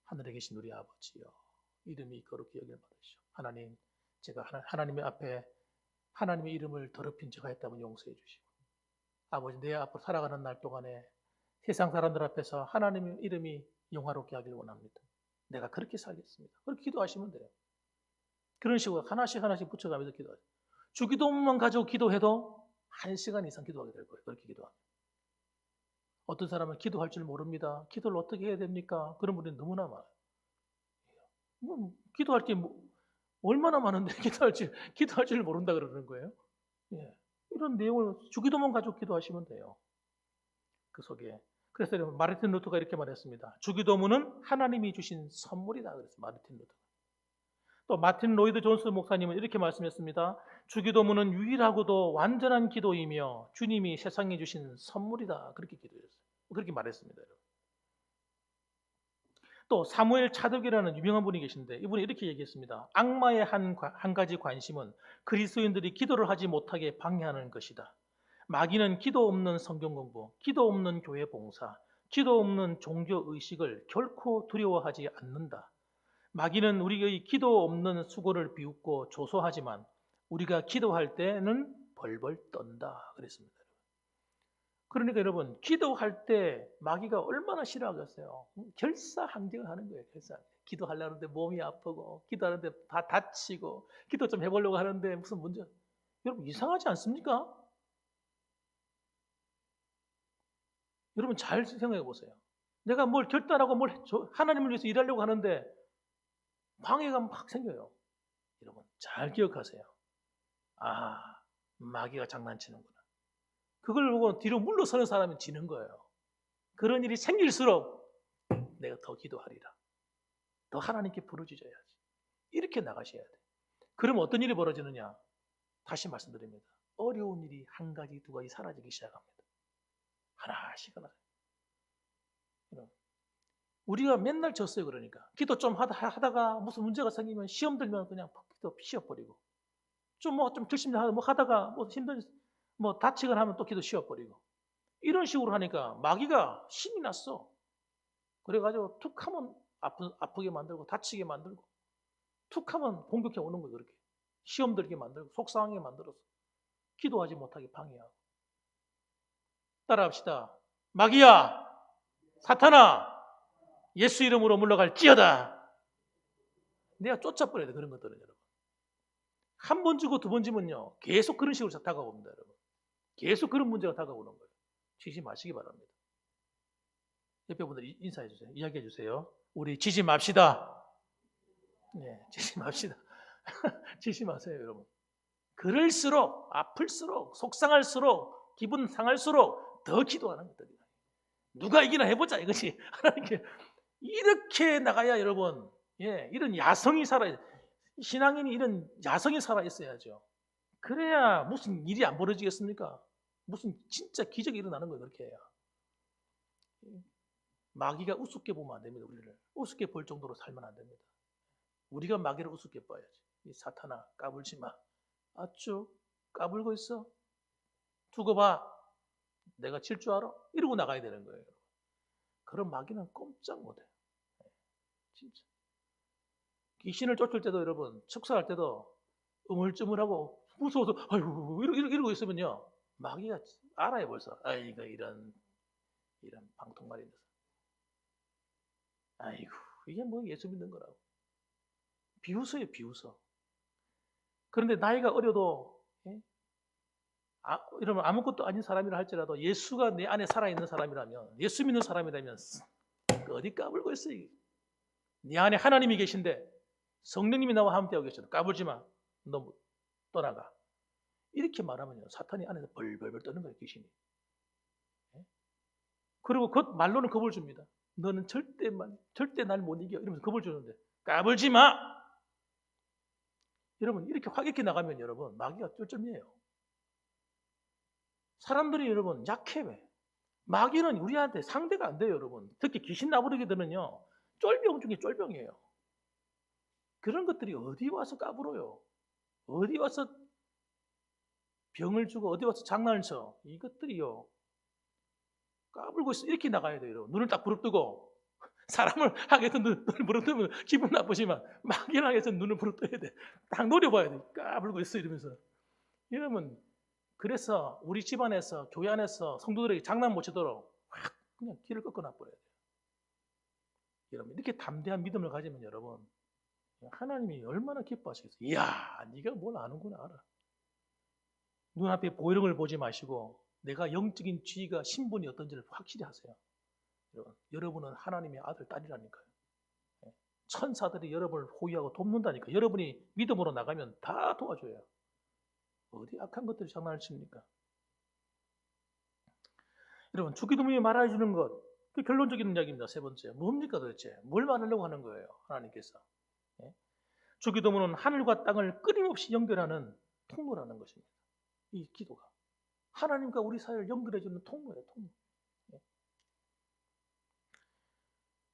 Speaker 1: 하늘에 계신 우리 아버지여, 이름이 거룩히 여길 받으시오. 하나님, 제가 하나님의 앞에 하나님의 이름을 더럽힌 제가 했다면 용서해 주시고, 아버지 내 앞으로 살아가는 날 동안에 세상 사람들 앞에서 하나님의 이름이 영화롭게 하길 원합니다. 내가 그렇게 살겠습니다. 그렇게 기도하시면 돼요. 그런 식으로 하나씩 붙여가면서 기도하세요. 주기도문만 가지고 기도해도 1시간 이상 기도하게 될 거예요. 그렇게 기도하면. 어떤 사람은 기도할 줄 모릅니다. 기도를 어떻게 해야 됩니까? 그런 분들이 너무나 많아요. 기도할 게 얼마나 많은데 기도할 줄 모른다 그러는 거예요. 예. 이런 내용을 주기도문 가지고 기도하시면 돼요. 그 속에. 그래서 마르틴 루터가 이렇게 말했습니다. 주기도문은 하나님이 주신 선물이다. 그랬어요. 마르틴 루터. 또 마틴 로이드 존스 목사님은 이렇게 말씀했습니다. 주기도문은 유일하고도 완전한 기도이며 주님이 세상에 주신 선물이다. 그렇게 기도했어요. 그렇게 말했습니다. 또 사무엘 차득이라는 유명한 분이 계신데 이분이 이렇게 얘기했습니다. 악마의 한 가지 관심은 그리스도인들이 기도를 하지 못하게 방해하는 것이다. 마귀는 기도 없는 성경 공부, 기도 없는 교회 봉사, 기도 없는 종교 의식을 결코 두려워하지 않는다. 마귀는 우리의 기도 없는 수고를 비웃고 조소하지만 우리가 기도할 때는 벌벌 떤다 그랬습니다. 그러니까 여러분 기도할 때 마귀가 얼마나 싫어하겠어요. 결사항쟁을 하는 거예요. 기도하려는데 몸이 아프고 기도하는데 다 다치고 기도 좀 해보려고 하는데 무슨 문제. 여러분 이상하지 않습니까? 여러분 잘 생각해 보세요. 내가 뭘 결단하고 하나님을 위해서 일하려고 하는데 방해가 막 생겨요. 여러분 잘 기억하세요. 마귀가 장난치는구나. 그걸 보고 뒤로 물러서는 사람은 지는 거예요. 그런 일이 생길수록 내가 더 기도하리라. 더 하나님께 부르짖어야지. 이렇게 나가셔야 돼. 그럼 어떤 일이 벌어지느냐? 다시 말씀드립니다. 어려운 일이 한 가지, 두 가지 사라지기 시작합니다. 하나씩 하나씩. 우리가 맨날 졌어요. 그러니까 기도 좀 하다가 무슨 문제가 생기면 시험 들면 그냥 기도 쉬어버리고 좀 결심하다 뭐 하다가 뭐 힘든 뭐 다치거나 하면 또 기도 쉬어버리고 이런 식으로 하니까 마귀가 신이 났어. 그래가지고 툭 하면 아프게 만들고 다치게 만들고 툭 하면 공격해 오는 거예요. 그렇게 시험 들게 만들고 속상하게 만들어서 기도하지 못하게 방해하고. 따라합시다. 마귀야, 사탄아, 예수 이름으로 물러갈지어다. 내가 쫓아버려야 돼, 그런 것들은. 여러분, 한 번 주고 두 번 주면요 계속 그런 식으로 다가옵니다. 여러분, 계속 그런 문제가 다가오는 거예요. 치지 마시기 바랍니다. 옆에 분들 인사해 주세요. 이야기해 주세요. 우리 지지 맙시다. 네, 지지 맙시다. 지지 마세요, 여러분. 그럴수록 아플수록 속상할수록 기분 상할수록 더 기도하는 것들이야. 누가 이기나 해보자 이것이. 하나님께 이렇게 나가야 여러분, 예, 이런 야성이 살아. 신앙인이 이런 야성이 살아 있어야죠. 그래야 무슨 일이 안 벌어지겠습니까? 무슨 진짜 기적이 일어나는 거예요. 그렇게 해야. 마귀가 우습게 보면 안 됩니다. 우리를 우습게 볼 정도로 살면 안 됩니다. 우리가 마귀를 우습게 봐야지. 이 사탄아, 까불지 마. 아쭈, 까불고 있어. 두고 봐. 내가 칠 줄 알아? 이러고 나가야 되는 거예요. 그런 마귀는 꼼짝 못해. 진짜. 귀신을 쫓을 때도 여러분, 축사할 때도 우물쭈물하고 무서워서 아이고 이러고 있으면요 마귀가 알아요 벌써. 아이고 이런 방통말이. 아이고 이게 뭐 예수 믿는 거라고. 비웃어요, 비웃어. 그런데 나이가 어려도, 예? 이러면 아무것도 아닌 사람이라 할지라도 예수가 내 안에 살아있는 사람이라면, 예수 믿는 사람이라면 어디 까불고 있어. 네 안에 하나님이 계신데 성령님이 나와 함께하고 계셔. 까불지 마. 너 떠나가. 이렇게 말하면요 사탄이 안에서 벌벌벌 떠는 거예요, 귀신이. 예? 그리고 말로는 겁을 줍니다. 너는 절대 날 못 이겨. 이러면서 겁을 주는데 까불지 마. 여러분 이렇게 화기게 나가면 여러분 마귀가 쫄쫄이에요. 사람들이 여러분 약해. 왜? 마귀는 우리한테 상대가 안 돼요, 여러분. 특히 귀신 나부르게 되면요 쫄병 중에 쫄병이에요. 그런 것들이 어디 와서 까불어요. 어디 와서 병을 주고 어디 와서 장난을 쳐. 이것들이요 까불고 있어. 이렇게 나가야 돼요. 여러분. 눈을 딱 부릅뜨고. 사람을 하게해서 눈을 부릅뜨면 기분 나쁘지만 마귀를 하게해서 눈을 부릅뜨야 돼. 딱 노려봐야 돼. 까불고 있어 이러면서. 이러면 그래서 우리 집안에서 교회 안에서 성도들에게 장난 못 치도록 확 그냥 길을 꺾어놔 버려야 돼요. 여러분 이렇게 담대한 믿음을 가지면 여러분 하나님이 얼마나 기뻐하시겠어요. 이야 네가 뭘 아는구나 알아. 눈앞에 보이는 걸 보지 마시고 내가 영적인 지위가 신분이 어떤지를 확실히 하세요. 여러분은 하나님의 아들, 딸이라니까요. 천사들이 여러분을 호위하고 돕는다니까. 여러분이 믿음으로 나가면 다 도와줘요. 어디 악한 것들이 장난을 칩니까? 여러분 주기도문이 말해주는 것, 그 결론적인 이야기입니다. 세 번째, 뭡니까 도대체? 뭘 말하려고 하는 거예요? 하나님께서. 주기도문은 하늘과 땅을 끊임없이 연결하는 통로라는 것입니다. 이 기도가 하나님과 우리 사이를 연결해주는 통로예요. 통로.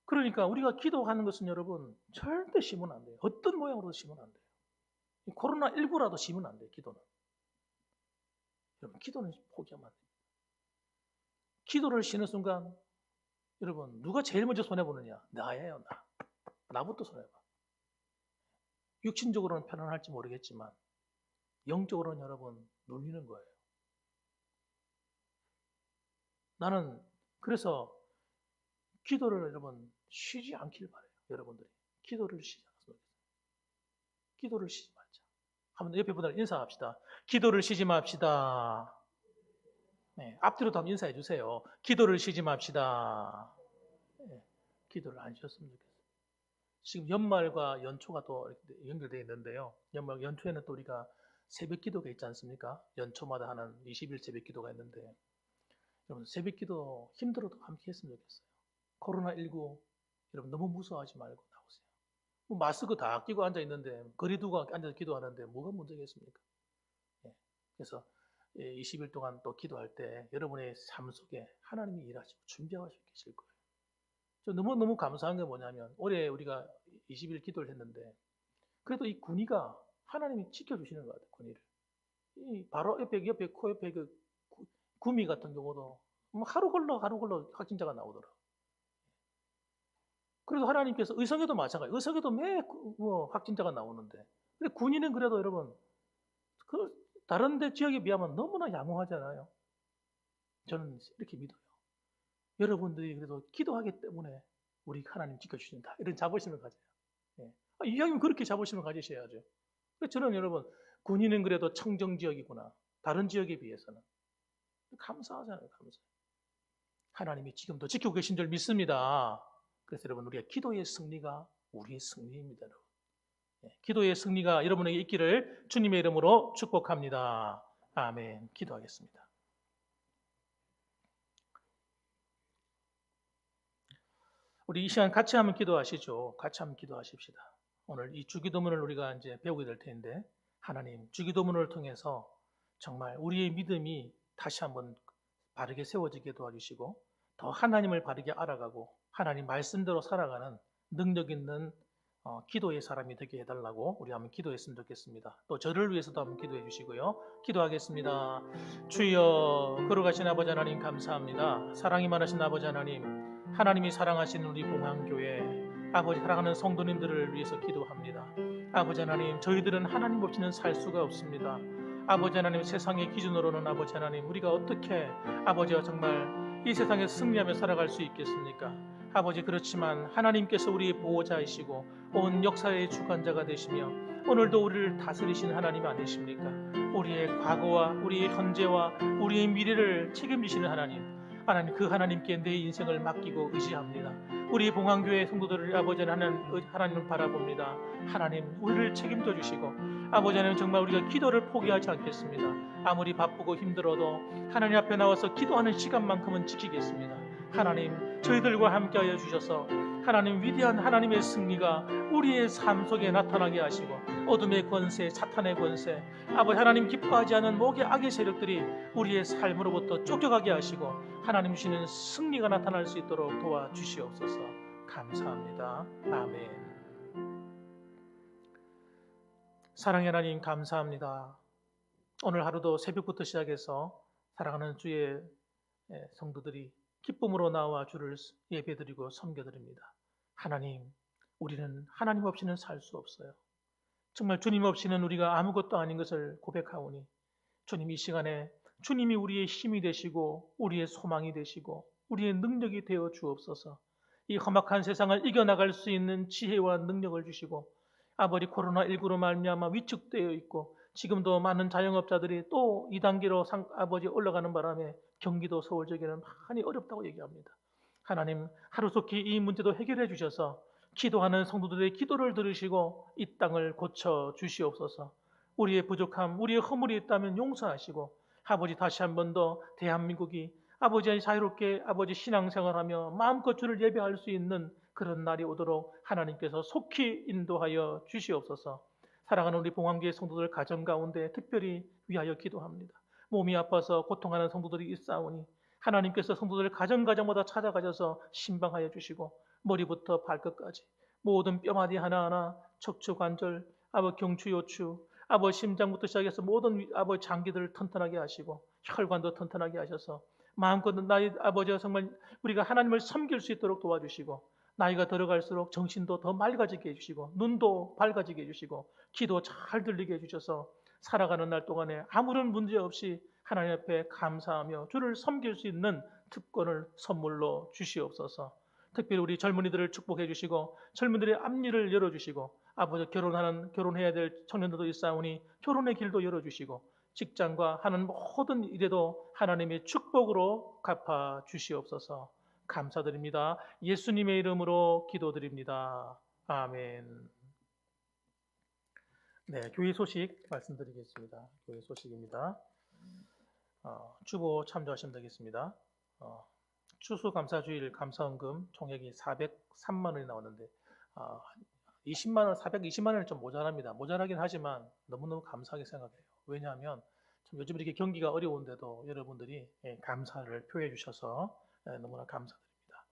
Speaker 1: 그러니까 우리가 기도하는 것은 여러분 절대 쉬면 안 돼요. 어떤 모양으로도 쉬면 안 돼요. 코로나19라도 쉬면 안 돼요. 기도는. 여러분 기도는 포기하면 안 돼요. 기도를 쉬는 순간 여러분 누가 제일 먼저 손해보느냐? 나예요. 나부터 손해봐. 육신적으로는 편안할지 모르겠지만 영적으로는 여러분 눌리는 거예요. 나는 그래서 기도를 여러분 쉬지 않길 바래요. 여러분들이 기도를 쉬지 않았으면 좋겠어요. 기도를 쉬지 말자. 한번 옆에 분들 인사합시다. 기도를 쉬지 맙시다. 네, 앞뒤로도 한번 인사해 주세요. 기도를 쉬지 맙시다. 네, 기도를 안 쉬었으면 좋겠어요. 지금 연말과 연초가 또 연결되어 있는데요. 연초에는 또 우리가 새벽 기도가 있지 않습니까? 연초마다 하는 20일 새벽 기도가 있는데 여러분 새벽 기도 힘들어도 함께 했으면 좋겠어요. 코로나19 여러분 너무 무서워하지 말고 나오세요. 뭐 마스크 다 끼고 앉아 있는데 거리 두고 앉아서 기도하는데 뭐가 문제겠습니까? 예. 그래서 20일 동안 또 기도할 때 여러분의 삶 속에 하나님이 일하시고 준비하고 계실 거예요. 저 너무너무 감사한 게 뭐냐면 올해 우리가 20일 기도를 했는데 그래도 이 군의가 하나님이 지켜주시는 것 같아요. 군의를. 이 바로 옆에 코 옆에 그 구미 같은 경우도 뭐 하루 걸러 확진자가 나오더라. 그래서 하나님께서 의성에도 마찬가지. 의성에도 매 확진자가 나오는데, 근데 군인은 그래도 여러분 그 다른 데 지역에 비하면 너무나 양호하잖아요. 저는 이렇게 믿어요. 여러분들이 그래도 기도하기 때문에 우리 하나님 지켜주신다. 이런 자부심을 가져요. 예. 이왕이면 그렇게 자부심을 가지셔야죠. 그래서 저는 여러분 군인은 그래도 청정 지역이구나. 다른 지역에 비해서는 감사하잖아요. 감사. 하나님이 지금도 지키고 계신 줄 믿습니다. 그래서 여러분 우리가 기도의 승리가 우리의 승리입니다. 여러분. 기도의 승리가 여러분에게 있기를 주님의 이름으로 축복합니다. 아멘. 기도하겠습니다. 우리 이 시간 같이 한번 기도하시죠. 같이 한번 기도하십시다. 오늘 이 주기도문을 우리가 이제 배우게 될 텐데 하나님 주기도문을 통해서 정말 우리의 믿음이 다시 한번 바르게 세워지게 도와주시고 더 하나님을 바르게 알아가고 하나님 말씀대로 살아가는 능력 있는 기도의 사람이 되게 해달라고 우리 한번 기도했으면 좋겠습니다. 또 저를 위해서도 한번 기도해 주시고요. 기도하겠습니다. 주여 걸어가신 아버지 하나님 감사합니다. 사랑이 많으신 아버지 하나님, 하나님이 사랑하시는 우리 봉황교회 아버지 사랑하는 성도님들을 위해서 기도합니다. 아버지 하나님, 저희들은 하나님 없이는 살 수가 없습니다. 아버지 하나님, 세상의 기준으로는 아버지 하나님, 우리가 어떻게 아버지와 정말 이 세상에 승리하며 살아갈 수 있겠습니까? 아버지, 그렇지만 하나님께서 우리의 보호자이시고 온 역사의 주관자가 되시며 오늘도 우리를 다스리시는 하나님 아니십니까? 우리의 과거와 우리의 현재와 우리의 미래를 책임지시는 하나님, 그 하나님께 내 인생을 맡기고 의지합니다. 우리 봉황교회 성도들을 아버지 하나님을 바라봅니다. 하나님, 우리를 책임져 주시고 아버지 하나님, 정말 우리가 기도를 포기하지 않겠습니다. 아무리 바쁘고 힘들어도 하나님 앞에 나와서 기도하는 시간만큼은 지키겠습니다. 하나님, 저희들과 함께하여 주셔서 하나님, 위대한 하나님의 승리가 우리의 삶 속에 나타나게 하시고 어둠의 권세, 사탄의 권세, 아버지 하나님 기뻐하지 않은 모든 악의 세력들이 우리의 삶으로부터 쫓겨가게 하시고 하나님 주시는 승리가 나타날 수 있도록 도와주시옵소서. 감사합니다. 아멘. 사랑의 하나님 감사합니다. 오늘 하루도 새벽부터 시작해서 사랑하는 주의 성도들이 기쁨으로 나와 주를 예배드리고 섬겨드립니다. 하나님, 우리는 하나님 없이는 살 수 없어요. 정말 주님 없이는 우리가 아무것도 아닌 것을 고백하오니 주님, 이 시간에 주님이 우리의 힘이 되시고 우리의 소망이 되시고 우리의 능력이 되어 주옵소서. 이 험악한 세상을 이겨나갈 수 있는 지혜와 능력을 주시고 아버지, 코로나19로 말미암아 위축되어 있고 지금도 많은 자영업자들이 또 2단계로 아버지 올라가는 바람에 경기도 서울 지역에는 많이 어렵다고 얘기합니다. 하나님, 하루속히 이 문제도 해결해 주셔서 기도하는 성도들의 기도를 들으시고 이 땅을 고쳐 주시옵소서. 우리의 부족함, 우리의 허물이 있다면 용서하시고 아버지, 다시 한 번 더 대한민국이 아버지의 자유롭게 아버지 신앙생활하며 마음껏 주를 예배할 수 있는 그런 날이 오도록 하나님께서 속히 인도하여 주시옵소서. 사랑하는 우리 봉황교회 성도들 가정 가운데 특별히 위하여 기도합니다. 몸이 아파서 고통하는 성도들이 있사오니 하나님께서 성도들 가정마다 찾아가셔서 신방하여 주시고 머리부터 발끝까지 모든 뼈마디 하나하나 척추 관절, 경추 요추, 심장부터 시작해서 모든 장기들을 튼튼하게 하시고 혈관도 튼튼하게 하셔서 마음껏 나의 아버지가 정말 우리가 하나님을 섬길 수 있도록 도와주시고 나이가 들어갈수록 정신도 더 맑아지게 해주시고 눈도 밝아지게 해주시고 기도 잘 들리게 해주셔서 살아가는 날 동안에 아무런 문제 없이 하나님 앞에 감사하며 주를 섬길 수 있는 특권을 선물로 주시옵소서. 특별히 우리 젊은이들을 축복해 주시고 젊은이들의 앞니를 열어주시고 아버지, 결혼해야 될 청년들도 있사오니 결혼의 길도 열어주시고 직장과 하는 모든 일에도 하나님의 축복으로 갚아 주시옵소서. 감사드립니다. 예수님의 이름으로 기도드립니다. 아멘. 네, 교회 소식 말씀드리겠습니다. 교회 소식입니다. 주보 참조하시면 되겠습니다. 추수감사주일 감사헌금 총액이 403만 원이 나오는데 420만 원이 좀 모자랍니다. 모자라긴 하지만 너무너무 감사하게 생각해요. 왜냐하면 참 요즘 이렇게 경기가 어려운데도 여러분들이 감사를 표해 주셔서 너무나 감사드립니다.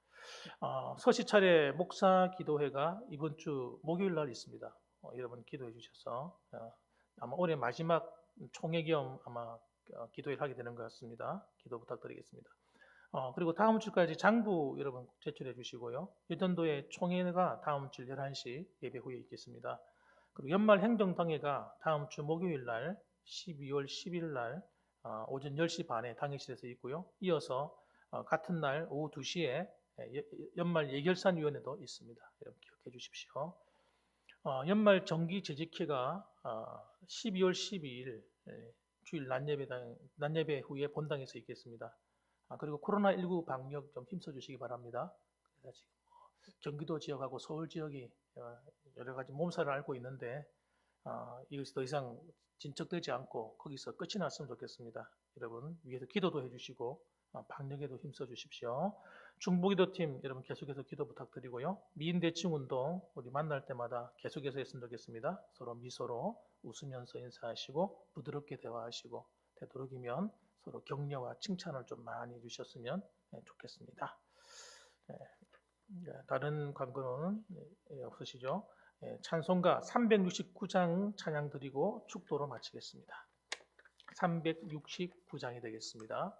Speaker 1: 서시 차례 목사 기도회가 이번 주 목요일 날 있습니다. 여러분 기도해 주셔서 아마 올해 마지막 총회 겸 아마 기도회를 하게 되는 것 같습니다. 기도 부탁드리겠습니다. 그리고 다음 주까지 장부 여러분 제출해 주시고요. 여전도의 총회가 다음 주 11시 예배 후에 있겠습니다. 그리고 연말 행정당회가 다음 주 목요일 날 12월 10일 날 오전 10시 반에 당회실에서 있고요. 이어서 같은 날 오후 2시에 연말 예결산위원회도 있습니다. 여러분 기억해 주십시오. 연말 정기 재직회가 12월 12일 주일 낮예배 후에 본당에서 있겠습니다. 그리고 코로나19 방역 좀 힘써 주시기 바랍니다. 그래서 지금 경기도 지역하고 서울 지역이 여러 가지 몸살을 앓고 있는데 이것이 더 이상 진척되지 않고 거기서 끝이 났으면 좋겠습니다. 여러분 위에서 기도도 해주시고 방역에도 힘써 주십시오. 중보기도팀 여러분 계속해서 기도 부탁드리고요. 미인대칭운동 우리 만날 때마다 계속해서 했으면 좋겠습니다. 서로 미소로 웃으면서 인사하시고 부드럽게 대화하시고 되도록이면 서로 격려와 칭찬을 좀 많이 해주셨으면 좋겠습니다. 다른 광고는 없으시죠? 찬송가 369장 찬양 드리고 축도로 마치겠습니다. 369장이 되겠습니다.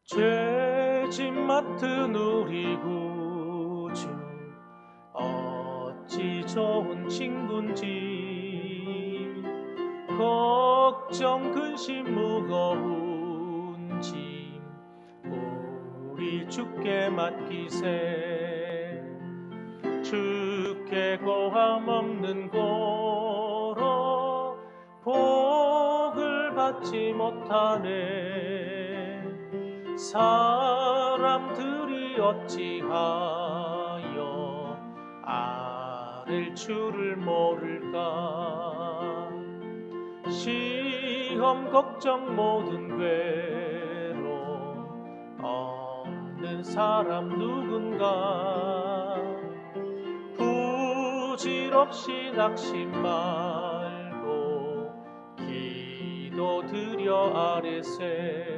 Speaker 1: 죄짐 맡은 우리 구주 어찌 좋은 친군지 걱정 근심 무거운 짐 우리 주께 맡기세. 주께 고함 없는 고로 복을 받지 못하네. 사람들이 어찌하여 아랠 줄을 모를까. 시험 걱정 모든 괴로움 없는 사람 누군가. 부질없이 낙심 말고 기도 드려 아뢰세.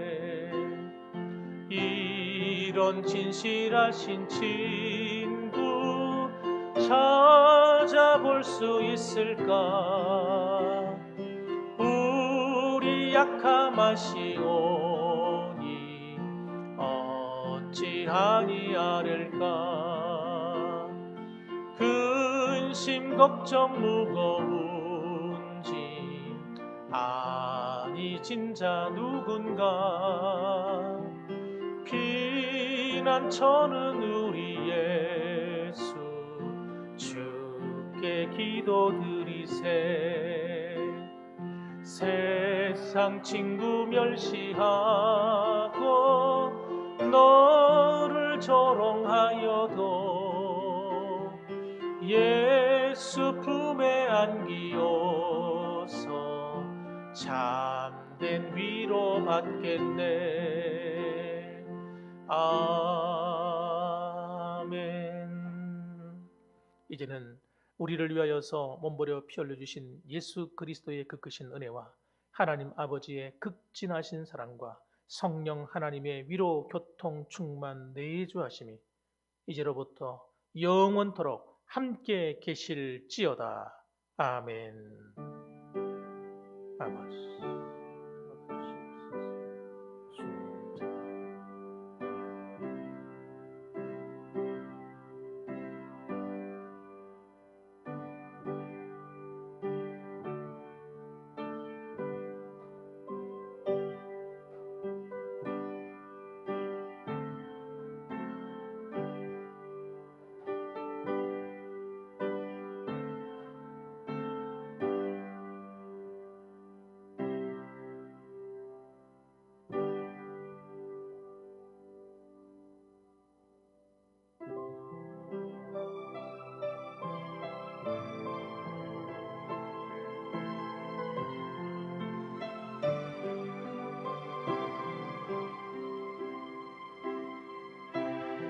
Speaker 1: 이런 진실하신 친구 찾아볼 수 있을까. 우리 약함 아시오니 어찌하니 아랠까. 근심 걱정 무거운 짐 아니 진자 누군가. 피난처는 우리 예수 주께 기도드리세. 세상 친구 멸시하고 너를 조롱하여도 예수 품에 안기어서 참된 위로 받겠네. 아멘. 이제는 우리를 위하여서 몸버려 피 흘려주신 예수 그리스도의 그 크신 은혜와 하나님 아버지의 극진하신 사랑과 성령 하나님의 위로 교통 충만 내주하심이 이제로부터 영원토록 함께 계실지어다. 아멘. 아버지